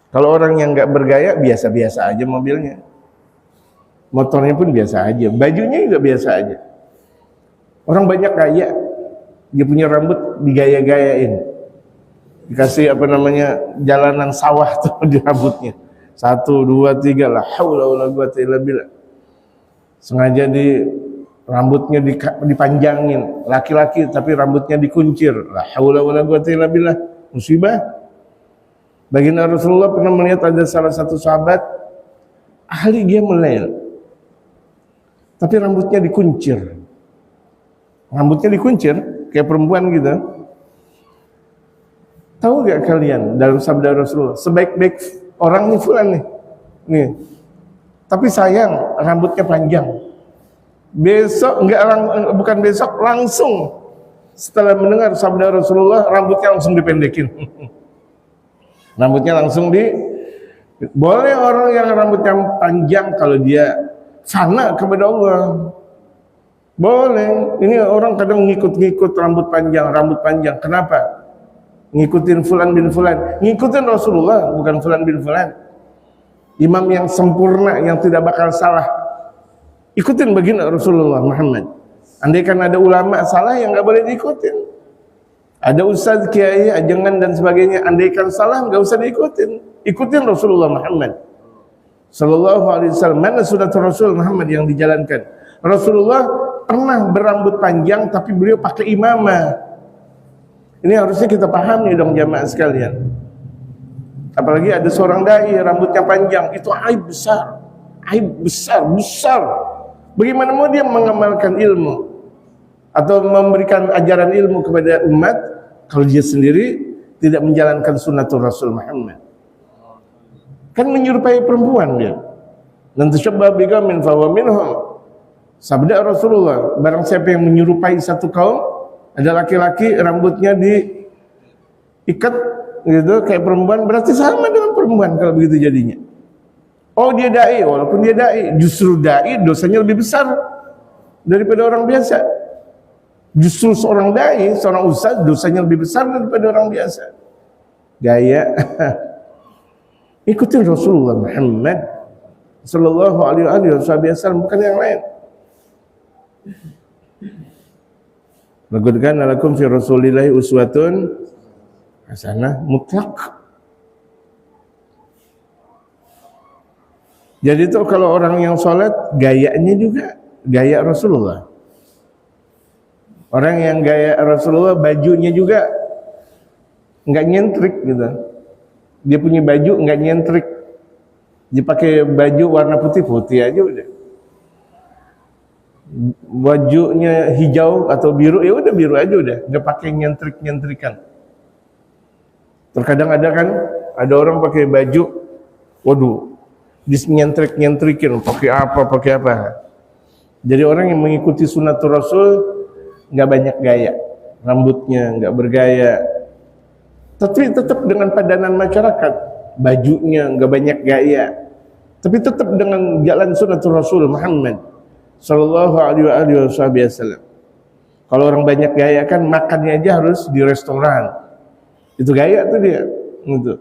Speaker 2: Kalau orang yang nggak bergaya, biasa-biasa aja mobilnya. Motornya pun biasa aja. Bajunya juga biasa aja. Orang banyak gaya. Dia punya rambut digaya-gayain. Dikasih jalanan sawah tuh di rambutnya. 1, 2, 3, la haula wala quwwata illa billah. Sengaja rambutnya dipanjangin. Laki-laki tapi rambutnya dikuncir. La haula wala quwwata illa billah. Musibah. Baginda Rasulullah pernah melihat ada salah satu sahabat ahli qiyamul lail, tapi rambutnya dikuncir. Rambutnya dikuncir kayak perempuan gitu. Tahu gak kalian dalam sabda Rasulullah, sebaik-baik orang nih fulan nih, tapi sayang rambutnya panjang. Bukan besok, langsung setelah mendengar sabda Rasulullah rambutnya langsung dipendekin. Rambutnya langsung boleh orang yang rambutnya panjang kalau dia sana kepada Allah. Boleh. Ini orang kadang ngikut-ngikut rambut panjang. Kenapa? Ngikutin fulan bin fulan. Ngikutin Rasulullah, bukan fulan bin fulan. Imam yang sempurna, yang tidak bakal salah. Ikutin baginda Rasulullah Muhammad. Andaikan ada ulama salah yang nggak boleh diikutin. Ada ustaz, kiai, ajangan dan sebagainya. Andaikan salah nggak usah diikutin. Ikutin Rasulullah Muhammad Sallallahu Alaihi Wasallam. Mana sunat Rasul Muhammad yang dijalankan? Rasulullah pernah berambut panjang, tapi beliau pakai imamah. Ini harusnya kita pahami dong jamaah sekalian. Apalagi ada seorang dai rambutnya panjang, itu aib besar. Aib besar. Bagaimana mau dia mengamalkan ilmu atau memberikan ajaran ilmu kepada umat kalau dia sendiri tidak menjalankan sunnatul Rasul Muhammad? Kan menyerupai perempuan dia. Dan tasyabbaha biqaumin fahuwa minhum. Sabda Rasulullah, barang siapa yang menyerupai satu kaum, ada laki-laki rambutnya diikat gitu kayak perempuan, berarti sama dengan perempuan kalau begitu jadinya. Oh dia dai, walaupun dia dai, justru dai dosanya lebih besar daripada orang biasa. Justru seorang dai, seorang ustaz dosanya lebih besar daripada orang biasa. Gaya. Ikutin Rasulullah Muhammad Sallallahu Alaihi Wasallam, bukan yang lain. Laqad kana lakum fi Rasulillahi uswatun hasanah mutlak. Jadi itu kalau orang yang sholat gayanya juga gaya Rasulullah. Orang yang gaya Rasulullah bajunya juga nggak nyentrik gitu. Dia punya baju nggak nyentrik. Dia pakai baju warna putih aja udah. Bajunya hijau atau biru, ya udah biru aja udah, nggak pakai nyentrikan. Terkadang ada kan, ada orang pakai baju, waduh, nyentrikin, pakai apa. Jadi orang yang mengikuti sunnatul Rasul nggak banyak gaya, rambutnya nggak bergaya, tapi tetap dengan padanan masyarakat, bajunya nggak banyak gaya, tapi tetap dengan jalan sunnatul Rasul Muhammad Sallallahu Alaihi Wasallam. Kalau orang banyak gaya kan makannya aja harus di restoran. Itu gaya tuh dia. Gitu.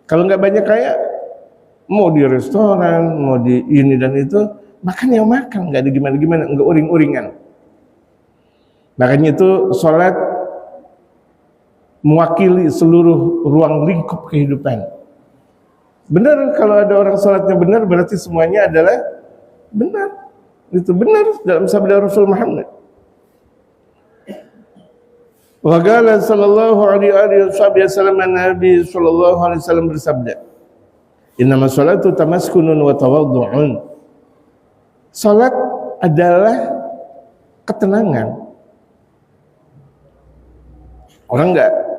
Speaker 2: Kalau nggak banyak gaya, mau di restoran, mau di ini dan itu, makan ya makan, nggak ada gimana-gimana, nggak uring-uringan. Makanya itu sholat mewakili seluruh ruang lingkup kehidupan. Benar, kalau ada orang sholatnya benar, berarti semuanya adalah benar. Itu benar dalam sabda Rasul Muhammad. Wa qala sallallahu alaihi wasallam, Nabi sallallahu alaihi wasallam bersabda, "Innama sholatu tamaskunun wa tawaddu'un." Salat adalah ketenangan.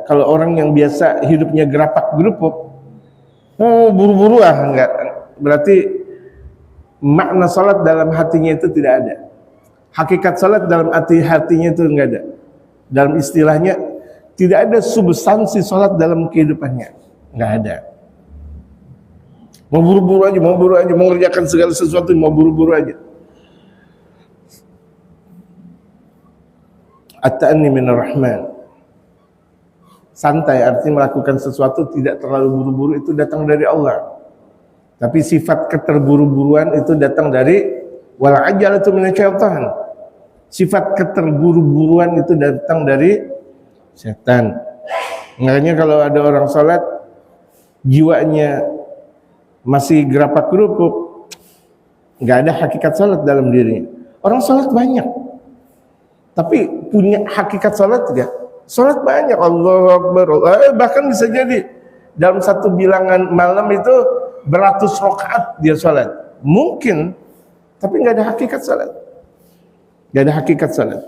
Speaker 2: Kalau orang yang biasa hidupnya gerapak-gerupuk, buru-buru enggak, berarti makna salat dalam hatinya itu tidak ada. Hakikat salat dalam hatinya itu enggak ada. Dalam istilahnya tidak ada substansi salat dalam kehidupannya, enggak ada. Mau buru-buru aja, mau mengerjakan segala sesuatu mau buru-buru aja. At-ta'anni minar rahman. Santai, artinya melakukan sesuatu tidak terlalu buru-buru, itu datang dari Allah. Tapi sifat keterburu-buruan itu datang dari wal ajalatu minasyaitan. Sifat keterburu-buruan itu datang dari setan. Makanya kalau ada orang salat jiwanya masih gerapak-gerupuk, nggak ada hakikat salat dalam dirinya. Orang salat banyak, tapi punya hakikat salat tidak? Salat banyak, Allahu Akbar, bahkan bisa jadi dalam satu bilangan malam itu beratus rakaat dia salat. Mungkin, tapi nggak ada hakikat salat. Nggak ada hakikat salat.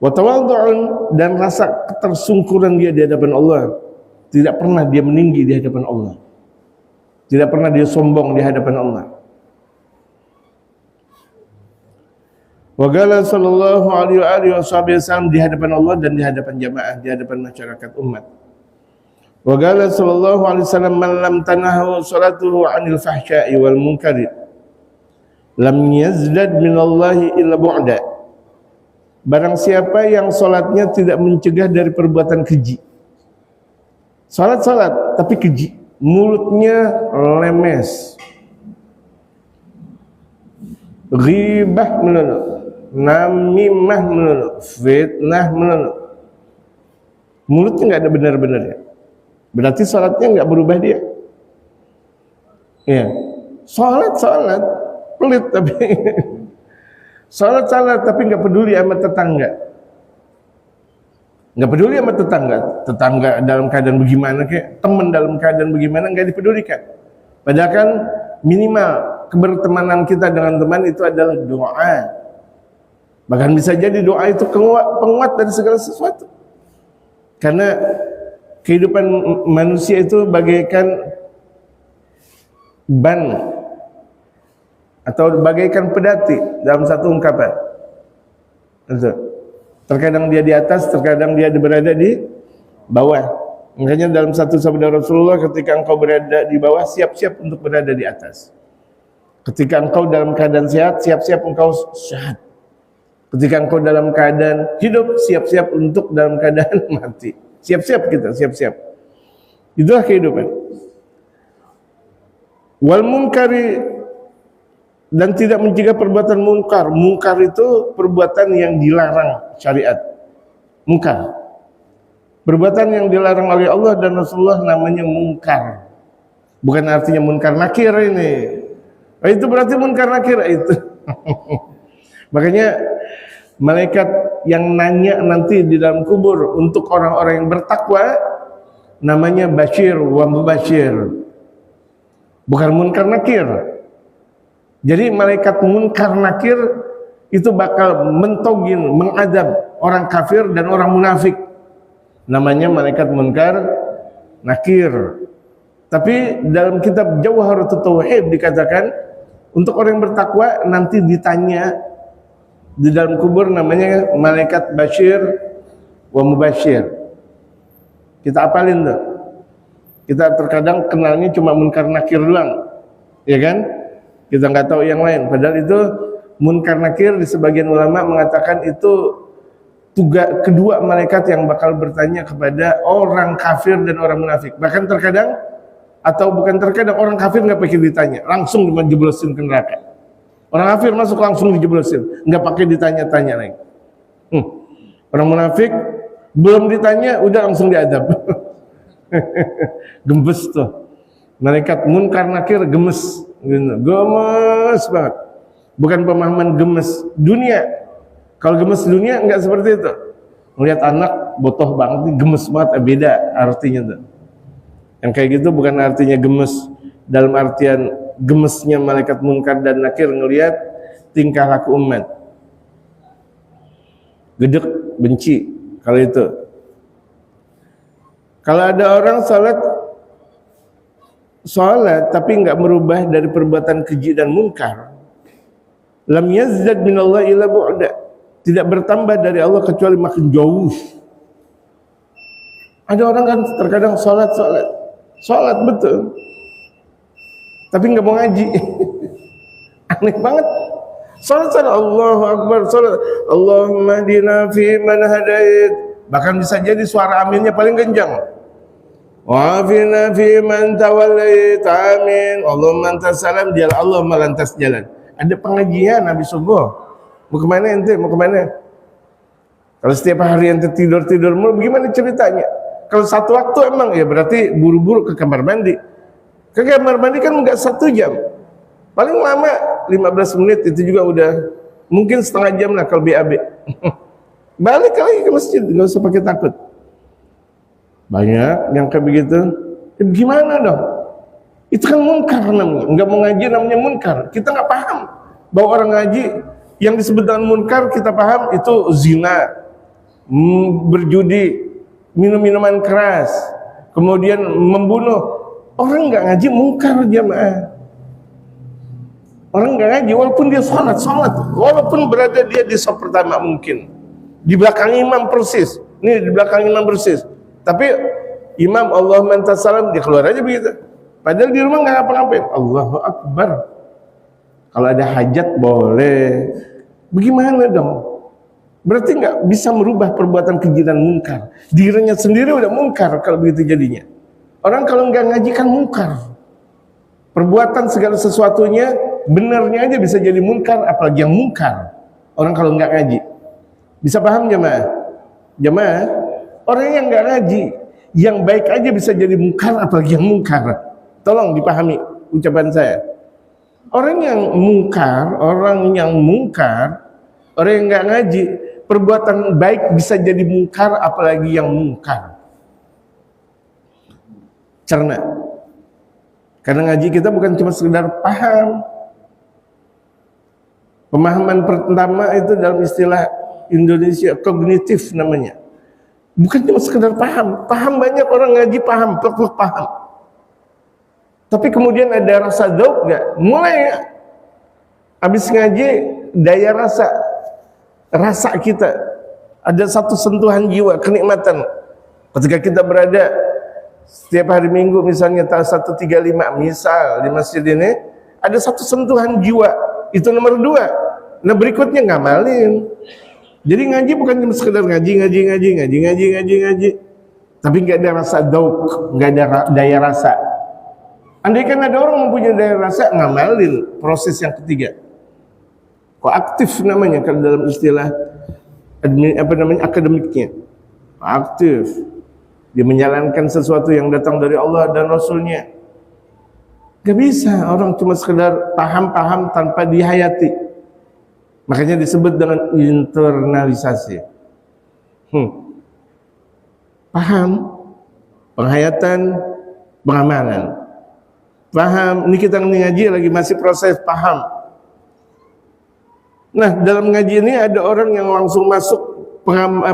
Speaker 2: Wa tawaddu'un, dan rasa ketersungkuran dia di hadapan Allah. Tidak pernah dia meninggi di hadapan Allah. Tidak pernah dia sombong di hadapan Allah. Wa qala sallallahu alaihi wasallam, di hadapan Allah dan di hadapan jamaah, di hadapan masyarakat umat. Wa qala sallallahu alaihi wasallam, man lam tanahu salatuhu 'anil fahsya'i wal munkari lam yazdad minallahi illa bu'da. Barang siapa yang salatnya tidak mencegah dari perbuatan keji. Salat tapi keji, mulutnya lemes, ghibah melulu, namimah melulu, fitnah melulu. Mulutnya nggak ada benar-benarnya. Berarti salatnya nggak berubah dia. Ya, salat pelit tapi salat tapi nggak peduli sama tetangga. Nggak peduli sama tetangga dalam keadaan bagaimana, kayak teman dalam keadaan bagaimana nggak dipedulikan. Padahal kan minimal kebertemanan kita dengan teman itu adalah doa. Bahkan bisa jadi doa itu penguat dari segala sesuatu. Karena kehidupan manusia itu bagaikan ban atau bagaikan pedati dalam satu ungkapan. Terkadang dia di atas, terkadang dia berada di bawah. Makanya dalam satu sabda Rasulullah, ketika engkau berada di bawah, siap-siap untuk berada di atas. Ketika engkau dalam keadaan sehat, siap-siap engkau sehat. Ketika engkau dalam keadaan hidup, siap-siap untuk dalam keadaan mati. Siap-siap kita, siap-siap. Itulah kehidupan. Wal munkari, dan tidak mencegah perbuatan munkar. Munkar itu perbuatan yang dilarang syariat. Munkar, perbuatan yang dilarang oleh Allah dan Rasulullah namanya munkar. Bukan artinya munkar nakir ini. Itu berarti munkar nakir itu. Makanya malaikat yang nanya nanti di dalam kubur untuk orang-orang yang bertakwa namanya Bashir wa Mubashir. Bukan munkar nakir. Jadi malaikat munkar nakir itu bakal mentogin, mengadab orang kafir dan orang munafik. Namanya malaikat munkar nakir. Tapi dalam kitab Jawharatut Tauhid dikatakan untuk orang yang bertakwa nanti ditanya di dalam kubur namanya malaikat Bashir wa Mubashir. Kita apalin tuh. Kita terkadang kenalnya cuma munkar nakir doang, ya kan? Kita nggak tahu yang lain. Padahal itu munkar nakir di sebagian ulama mengatakan itu tugas kedua malaikat yang bakal bertanya kepada orang kafir dan orang munafik. Bahkan terkadang atau bukan terkadang orang kafir nggak pakai ditanya, langsung dijeblosin ke neraka. Orang kafir masuk langsung dijeblosin, nggak pakai ditanya-tanya lagi. Orang munafik belum ditanya udah langsung diadab. Gemes tuh. Malaikat munkar nakir gemes, gemes banget. Bukan pemahaman gemes dunia. Kalau gemes dunia enggak seperti itu. Melihat anak botoh banget, gemes banget, beda artinya tuh. Yang kayak gitu bukan artinya gemes dalam artian gemesnya malaikat munkar dan nakir ngelihat tingkah laku umat. Gedek, benci kalau itu. Kalau ada orang salat tapi enggak merubah dari perbuatan keji dan munkar, lam yazdad minallahi illa bu'da, tidak bertambah dari Allah kecuali makin jauh. Ada orang kan terkadang salat betul, tapi enggak mau ngaji. Aneh banget. Salat Allahu Akbar, salat Allahumma hdina fi man hadait, bahkan bisa jadi suara aminnya paling kencang. Wa'afina fi man tawallait, amin. Allahumma antas salam, dia Allah melantas jalan. Ada pengajian habis subuh. Mau kemana ente? Mau kemana? Kalau setiap hari ente tidur mulu, bagaimana ceritanya? Kalau satu waktu emang ya berarti buru-buru ke kamar mandi. Ke kamar mandi kan enggak 1 jam. Paling lama 15 menit itu juga udah mungkin setengah jam lah kalau BAB. Balik lagi ke masjid, enggak usah pakai takut. Banyak yang kayak begitu. Gimana dong? Itu kan munkar namanya. Enggak mau ngaji namanya munkar. Kita nggak paham bahwa orang ngaji yang disebut dengan munkar kita paham itu zina, berjudi, minum minuman keras, kemudian membunuh. Orang nggak ngaji munkar jamaah. Orang nggak ngaji walaupun dia sholat, walaupun berada dia di saf pertama mungkin di belakang imam persis. Ini di belakang imam persis. Tapi imam Allahumma antas salam dia keluar aja begitu. Padahal di rumah nggak ngapa-ngapain. Allahu Akbar. Kalau ada hajat boleh. Bagaimana dong? Berarti nggak bisa merubah perbuatan keji dan mungkar. Dirinya sendiri udah mungkar kalau begitu jadinya. Orang kalau nggak ngaji kan mungkar. Perbuatan segala sesuatunya benarnya aja bisa jadi mungkar, apalagi yang mungkar. Orang kalau nggak ngaji. Bisa paham jemaah? Jemaah, orang yang nggak ngaji, yang baik aja bisa jadi mungkar, apalagi yang mungkar. Tolong dipahami ucapan saya. Orang yang mungkar, orang yang nggak ngaji, perbuatan baik bisa jadi mungkar, apalagi yang mungkar. Cerna. Karena ngaji kita bukan cuma sekedar paham. Pemahaman pertama itu dalam istilah Indonesia kognitif namanya. Bukan cuma sekedar paham. Paham banyak orang ngaji paham, plek-plek paham. Tapi kemudian ada rasa dzauq enggak? Mulai habis ngaji daya rasa kita ada satu sentuhan jiwa, kenikmatan. Ketika kita berada setiap hari Minggu misalnya tahun 135 misal di masjid ini ada satu sentuhan jiwa, itu nomor 2. Nah berikutnya ngamalin. Jadi ngaji bukan cuma sekedar ngaji, tapi nggak ada rasa dzauq, nggak ada daya rasa. Andai kan ada orang mempunyai daya rasa, ngamalin proses yang ketiga. Koaktif namanya kalau dalam istilah akademiknya. Aktif. Dia menjalankan sesuatu yang datang dari Allah dan Rasulnya. Gak bisa orang cuma sekedar paham-paham tanpa dihayati. Makanya disebut dengan internalisasi. Paham, penghayatan, pengamalan. Paham, ini kita ngaji lagi masih proses paham. Nah, dalam ngaji ini ada orang yang langsung masuk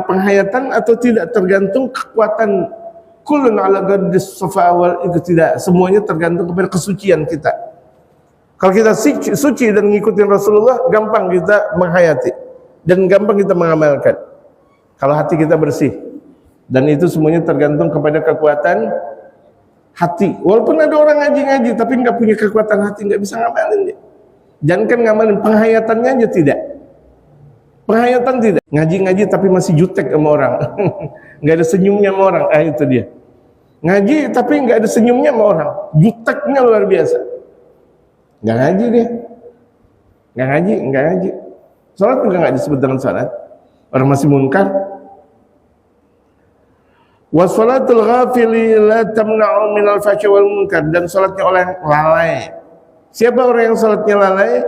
Speaker 2: penghayatan atau tidak, tergantung kekuatan kullun ala qadris safa wal tidak. Semuanya tergantung kepada kesucian kita. Kalau kita suci dan ngikutin Rasulullah, gampang kita menghayati dan gampang kita mengamalkan. Kalau hati kita bersih. Dan itu semuanya tergantung kepada kekuatan hati. Walaupun ada orang ngaji-ngaji tapi nggak punya kekuatan hati, nggak bisa ngamalin dia. Jangan kan ngamalin, penghayatannya aja tidak. Penghayatan tidak. Ngaji-ngaji tapi masih jutek sama orang. Nggak ada senyumnya sama orang. Itu dia. Ngaji tapi nggak ada senyumnya sama orang. Juteknya luar biasa. Nggak ngaji dia. Nggak ngaji. Salat juga nggak disebut dengan salat. Orang masih munkar. Wa salatul ghafili la tamna'u minal fahsyi wal munkar, dan salatnya orang lalai. Siapa orang yang salatnya lalai?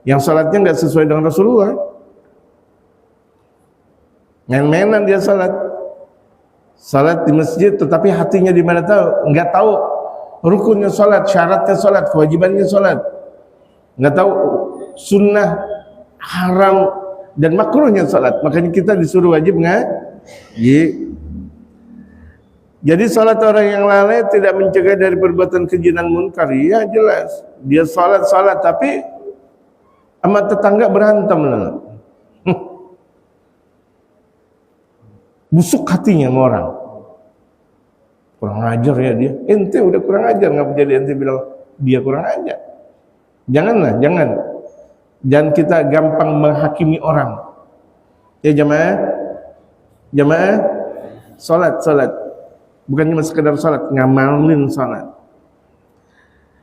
Speaker 2: Yang salatnya enggak sesuai dengan Rasulullah. Main-mainan dia salat. Salat di masjid tetapi hatinya di mana tahu? Enggak tahu rukunnya salat, syaratnya salat, kewajibannya salat. Enggak tahu sunnah, haram dan makruhnya salat. Makanya kita disuruh wajib ngaji. Jadi salat orang yang lalai tidak mencegah dari perbuatan keji dan munkar. Ya jelas, dia salat tapi sama tetangga berantem lah. Busuk hatinya sama orang. Kurang ajar ya dia. Ente udah kurang ajar, ngapa jadi ente bilang dia kurang ajar? Jangan. Jangan kita gampang menghakimi orang. Ya jamaah, salat. Bukan cuma sekedar salat, ngamalin salat.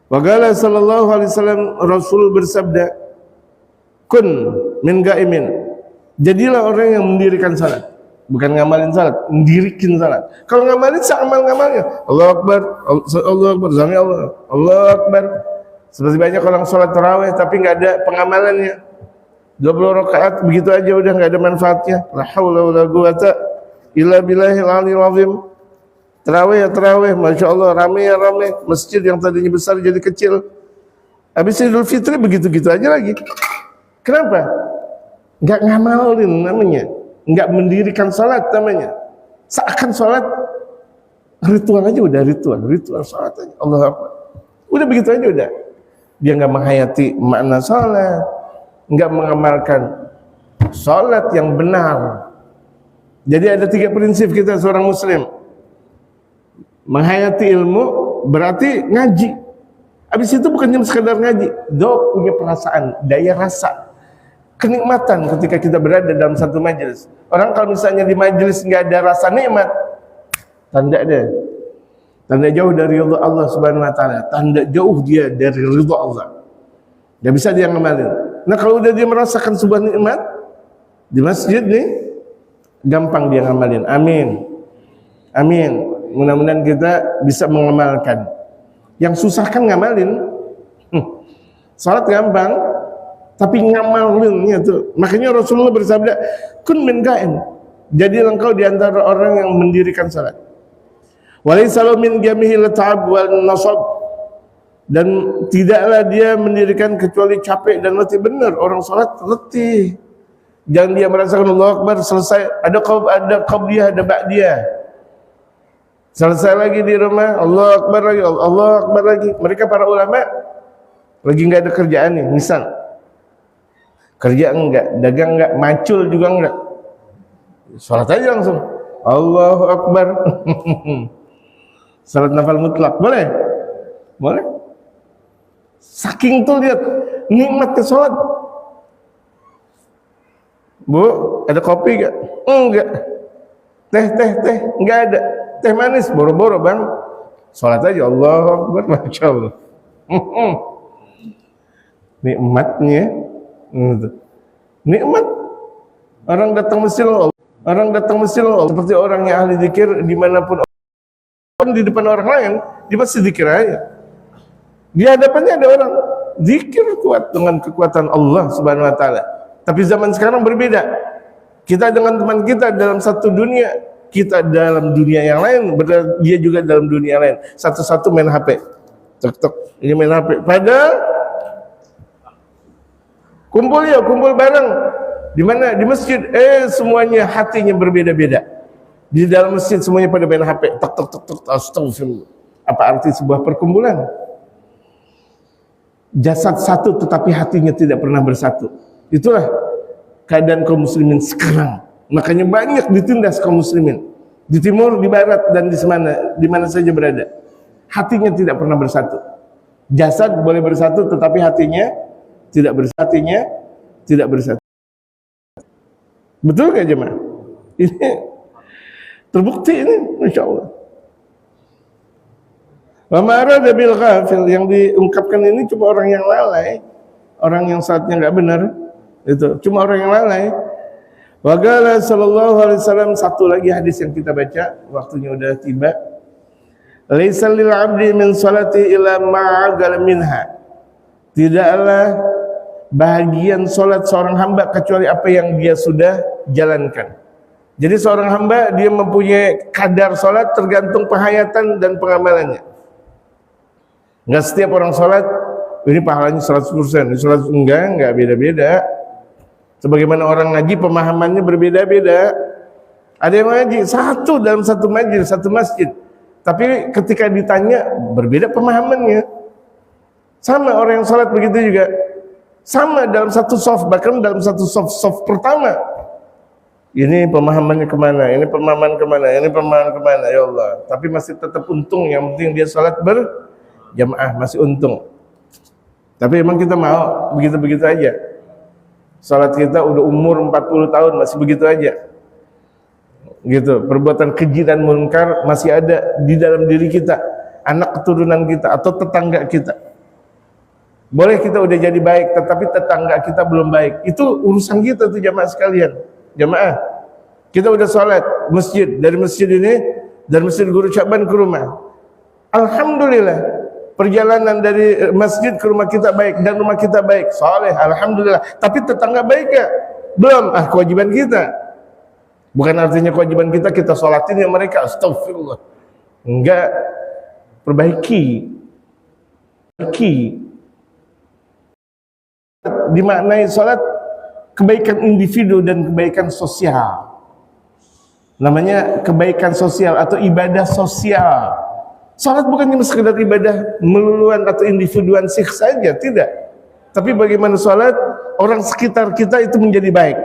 Speaker 2: Wa qala sallallahu alaihi wasallam, Rasul bersabda, kun min ga'imin. Jadilah orang yang mendirikan salat. Bukan ngamalin salat, mendirikan salat. Kalau ngamalin, ngamalnya. Allahu Akbar, sami Allah, Allahu Akbar. Seperti banyak orang salat tarawih tapi enggak ada pengamalannya. 20 rakaat begitu aja udah enggak ada manfaatnya. La haula wala quwata illa billahil aliyil azim. Terawih, Masya Allah, ramai. Masjid yang tadinya besar jadi kecil. Habis Idul Fitri begitu-gitu aja lagi. Kenapa? Nggak ngamalin namanya. Nggak mendirikan salat namanya. Seakan salat, ritual aja udah, ritual salat aja. Allah Akbar. Udah begitu aja udah. Dia nggak menghayati makna salat. Nggak mengamalkan salat yang benar. Jadi ada 3 prinsip kita seorang muslim. Menghayati ilmu berarti ngaji. Habis itu bukan cuma sekedar ngaji, do punya perasaan, daya rasa, kenikmatan ketika kita berada dalam satu majelis. Orang kalau misalnya di majelis nggak ada rasa nikmat, tanda dia, tanda jauh dari ridha Allah Subhanahu Wa Taala, tanda jauh dia dari ridha Allah. Nggak bisa dia ngamalin. Nah kalau udah dia merasakan sebuah nikmat di masjid nih, gampang dia ngamalin. Amin, amin. Mudah-mudahan kita bisa mengamalkan. Yang susah kan ngamalin. Salat gampang, tapi ngamalinnya tuh. Makanya Rasulullah bersabda, kun min qa'im. Jadilah engkau di antara orang yang mendirikan salat. Walaysa min jamihi al-ta'ab wal nasab. Dan tidaklah dia mendirikan kecuali capek dan letih. Benar, orang salat letih. Jangan dia merasakan Allahu Akbar selesai, ada qabliyah, ada ba'diyah. Selesai lagi di rumah, Allahu Akbar lagi, Allahu Akbar lagi. Mereka para ulama lagi nggak ada kerjaan nih, misal kerja enggak, dagang enggak, macul juga enggak, salat aja langsung Allahu Akbar. Salat nafal mutlak boleh, boleh. Saking tuh lihat nikmatnya salat. Bu, ada kopi enggak? Enggak. Teh, enggak ada. Teh manis, boro-boro bang. Salat aja, Allahu Akbar, masya Allah. Nikmatnya, nikmat. Orang datang masjid Allah, seperti orang yang ahli zikir dimanapun di depan orang lain, dia pasti zikir aja. Di hadapannya ada orang zikir kuat dengan kekuatan Allah Subhanahu Wa Taala. Tapi zaman sekarang berbeda. Kita dengan teman kita dalam satu dunia. Kita dalam dunia yang lain, dia juga dalam dunia lain. Satu-satu main HP. Tok, ini main HP. Padahal kumpul bareng. Di mana? Di masjid. Semuanya hatinya berbeda-beda. Di dalam masjid semuanya pada main HP. Tok. Astagfirullah. Apa arti sebuah perkumpulan? Jasad satu tetapi hatinya tidak pernah bersatu. Itulah keadaan kaum muslimin sekarang. Makanya banyak ditindas kaum muslimin di timur, di barat, dan di mana saja berada. Hatinya tidak pernah bersatu. Jasad boleh bersatu, tetapi hatinya tidak bersatu. Betul gak jemaah? Ini terbukti ini, masya Allah. Wa ma arada bil ghafil, yang diungkapkan ini cuma orang yang lalai, orang yang saatnya nggak benar. Itu cuma orang yang lalai. Wa qala sallallahu alaihi wasallam, satu lagi hadis yang kita baca, waktunya udah tiba. Laisa lil 'abdi min salati illa ma'agal minha. Tidaklah bahagian salat seorang hamba kecuali apa yang dia sudah jalankan. Jadi seorang hamba dia mempunyai kadar salat tergantung penghayatan dan pengamalannya. Enggak setiap orang salat ini pahalanya 100%, ini salat enggak beda-beda. Sebagaimana orang ngaji pemahamannya berbeda-beda. Ada yang ngaji satu dalam satu majelis, satu masjid, tapi ketika ditanya berbeda pemahamannya. Sama orang yang salat begitu juga. Sama dalam satu soft, bahkan dalam satu soft pertama. Ini pemahamannya kemana, ini pemahaman kemana, ini pemahaman kemana, ya Allah. Tapi masih tetap untung, yang penting dia salat berjamaah, masih untung. Tapi emang kita mau begitu-begitu aja. Salat kita udah umur 40 tahun masih begitu aja. Gitu, perbuatan keji dan munkar masih ada di dalam diri kita, anak keturunan kita atau tetangga kita. Boleh kita udah jadi baik, tetapi tetangga kita belum baik. Itu urusan kita tuh jamaah sekalian. Jamaah, kita udah salat masjid, dari masjid ini, dari masjid Guru Syakban ke rumah. Alhamdulillah. Perjalanan dari masjid ke rumah kita baik dan rumah kita baik, saleh, alhamdulillah. Tapi tetangga baik gak? Belum. Kewajiban kita. Bukan artinya kewajiban kita sholatin yang mereka, astagfirullah. Enggak. Perbaiki. Dimaknai sholat kebaikan individu dan kebaikan sosial. Namanya kebaikan sosial atau ibadah sosial. Salat bukan cuma sekedar ibadah meluluan atau individuan sih saja, tidak. Tapi bagaimana salat orang sekitar kita itu menjadi baik.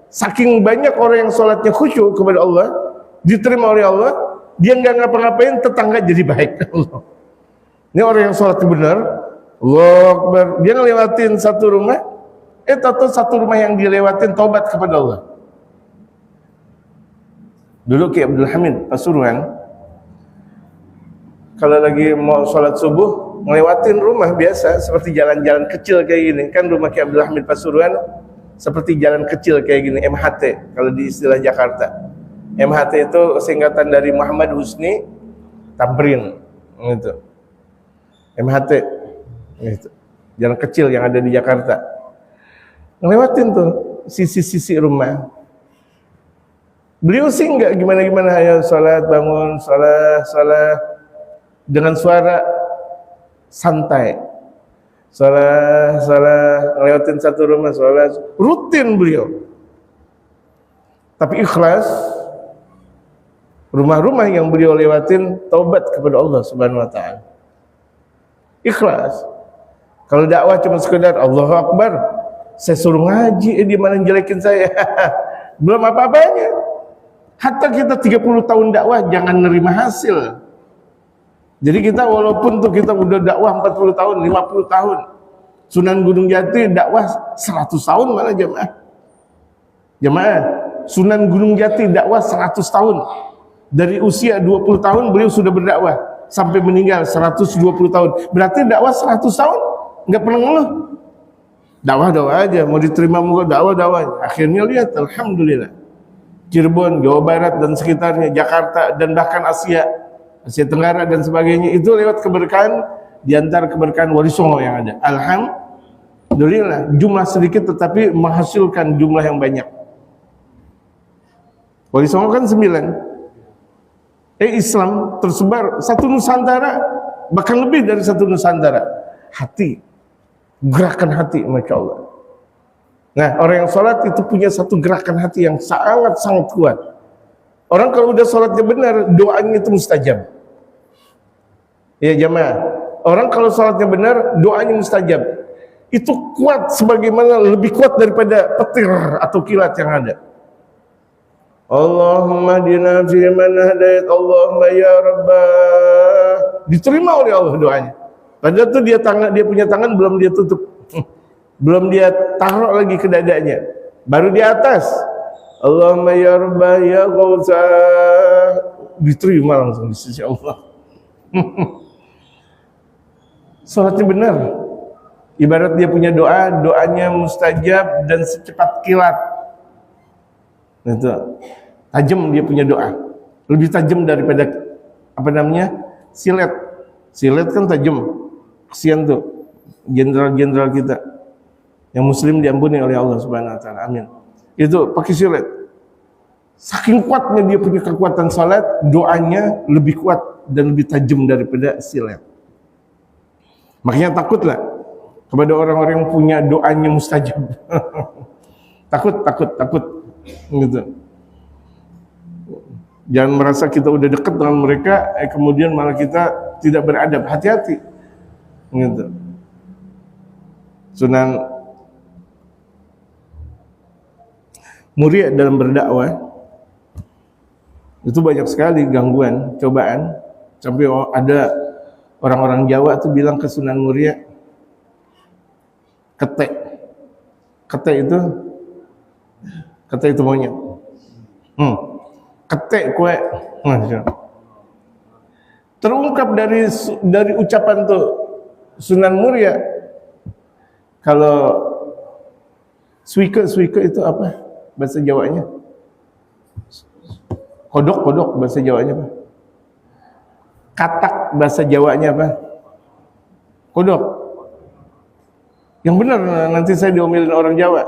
Speaker 2: Saking banyak orang yang salatnya khusyuk kepada Allah, diterima oleh Allah, dia nggak ngapa-ngapain, tetangga jadi baik. Ini orang yang salat benar, Allahu Akbar. Dia ngelewatin satu rumah, tahu satu rumah yang dilewatin taubat kepada Allah. Dulu Ki Abdul Hamid Pasuruan, kalau lagi mau sholat subuh, ngelewatin rumah biasa, seperti jalan-jalan kecil kayak gini. Kan rumah Ki Abdul Hamid Pasuruan seperti jalan kecil kayak gini, MHT kalau di istilah Jakarta. MHT itu singkatan dari Muhammad Husni Tamrin, gitu. MHT, gitu. Jalan kecil yang ada di Jakarta. Ngelewatin tuh sisi-sisi rumah. Beliau sih enggak gimana-gimana, ayo sholat, bangun, sholat dengan suara santai. Sholat, ngelewatin satu rumah, sholat, rutin beliau. Tapi ikhlas, rumah-rumah yang beliau lewatin taubat kepada Allah Subhanahu wa taala. Ikhlas. Kalau dakwah cuma sekedar Allahu Akbar, saya suruh ngaji, dia malah jelekin saya. Belum apa-apanya. Hatta kita 30 tahun dakwah jangan nerima hasil. Jadi kita walaupun tuh kita udah dakwah 40 tahun, 50 tahun. Sunan Gunung Jati dakwah 100 tahun malah jemaah. Jemaah, Sunan Gunung Jati dakwah 100 tahun. Dari usia 20 tahun beliau sudah berdakwah sampai meninggal 120 tahun. Berarti dakwah 100 tahun enggak pernah ngeluh. Dakwah aja, mau diterima mau dakwah. Akhirnya lihat, alhamdulillah. Cirebon, Jawa Barat dan sekitarnya, Jakarta dan bahkan Asia Tenggara dan sebagainya, itu lewat keberkahan, di antara keberkahan Wali Songo yang ada. Alhamdulillah, jumlah sedikit tetapi menghasilkan jumlah yang banyak. Wali Songo kan 9. Islam tersebar satu Nusantara, bahkan lebih dari satu Nusantara. Hati, gerakan hati, Masya Allah. Nah, orang yang sholat itu punya satu gerakan hati yang sangat-sangat kuat. Orang kalau udah sholatnya benar, doanya itu mustajab. Ya jamaah, orang kalau sholatnya benar, doanya mustajab. Itu kuat sebagaimana, lebih kuat daripada petir atau kilat yang ada. Allahumma dina fi man hadait, Allahumma ya Rabbah. Diterima oleh Allah doanya. Padahal tuh dia punya tangan belum dia tutup. Belum dia taruh lagi ke dadanya, baru di atas. Allahumma ya Rabbah ya Ghausah, diterima langsung di sisi Allah. Salatnya benar, ibarat dia punya doa, doanya mustajab dan secepat kilat. Itu tajam, dia punya doa lebih tajam daripada silet. Silet kan tajam. Kasihan tuh jenderal-jenderal kita yang muslim diampuni oleh Allah Subhanahu wa taala. Amin. Itu pakai silet. Saking kuatnya dia punya kekuatan salat, doanya lebih kuat dan lebih tajam daripada silet. Makanya takutlah kepada orang-orang yang punya doanya mustajab. takut gitu. Jangan merasa kita udah dekat dengan mereka, kemudian malah kita tidak beradab. Hati-hati. Gitu. Sunan Muria dalam berdakwah itu banyak sekali gangguan, cobaan, sampai ada orang-orang Jawa tuh bilang ke Sunan Muria, ketek itu monyet, ketek kue, terungkap dari ucapan tuh Sunan Muria. Kalau suike itu apa bahasa Jawanya? Kodok bahasa Jawanya apa? Katak bahasa Jawanya apa? Kodok. Yang benar, nanti saya diomelin orang Jawa.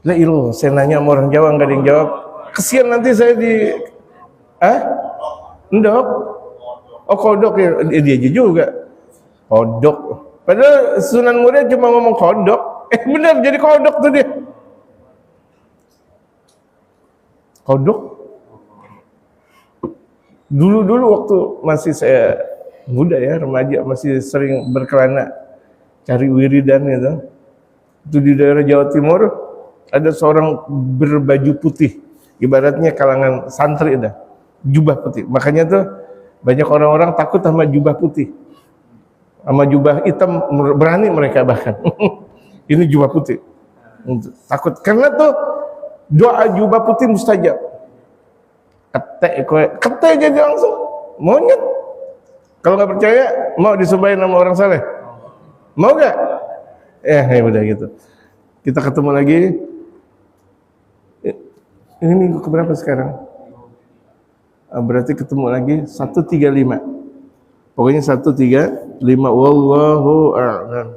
Speaker 2: Lah ilu, saya nanya sama orang Jawa nggak ada yang jawab. Kesian nanti saya di Endok. Oh kodok ya, dia juga. Kodok. Padahal Sunan Muria cuma ngomong kodok. Benar, jadi kodok tuh dia. Kodok. Dulu waktu masih saya muda ya, remaja, masih sering berkelana cari wiridan gitu. Itu di daerah Jawa Timur ada seorang berbaju putih, ibaratnya kalangan santri dah, jubah putih. Makanya tuh banyak orang-orang takut sama jubah putih. sama jubah hitam berani mereka bahkan. Ini jubah putih. Takut karena tuh doa jubah putih mustajab. Kete jadi langsung monyet. Kalau nggak percaya mau disubahin sama orang saleh. Mau nggak? Ya udah gitu. Kita ketemu lagi. Ini minggu keberapa sekarang? Berarti ketemu lagi 135. Pokoknya 135. Wallahu a'lam.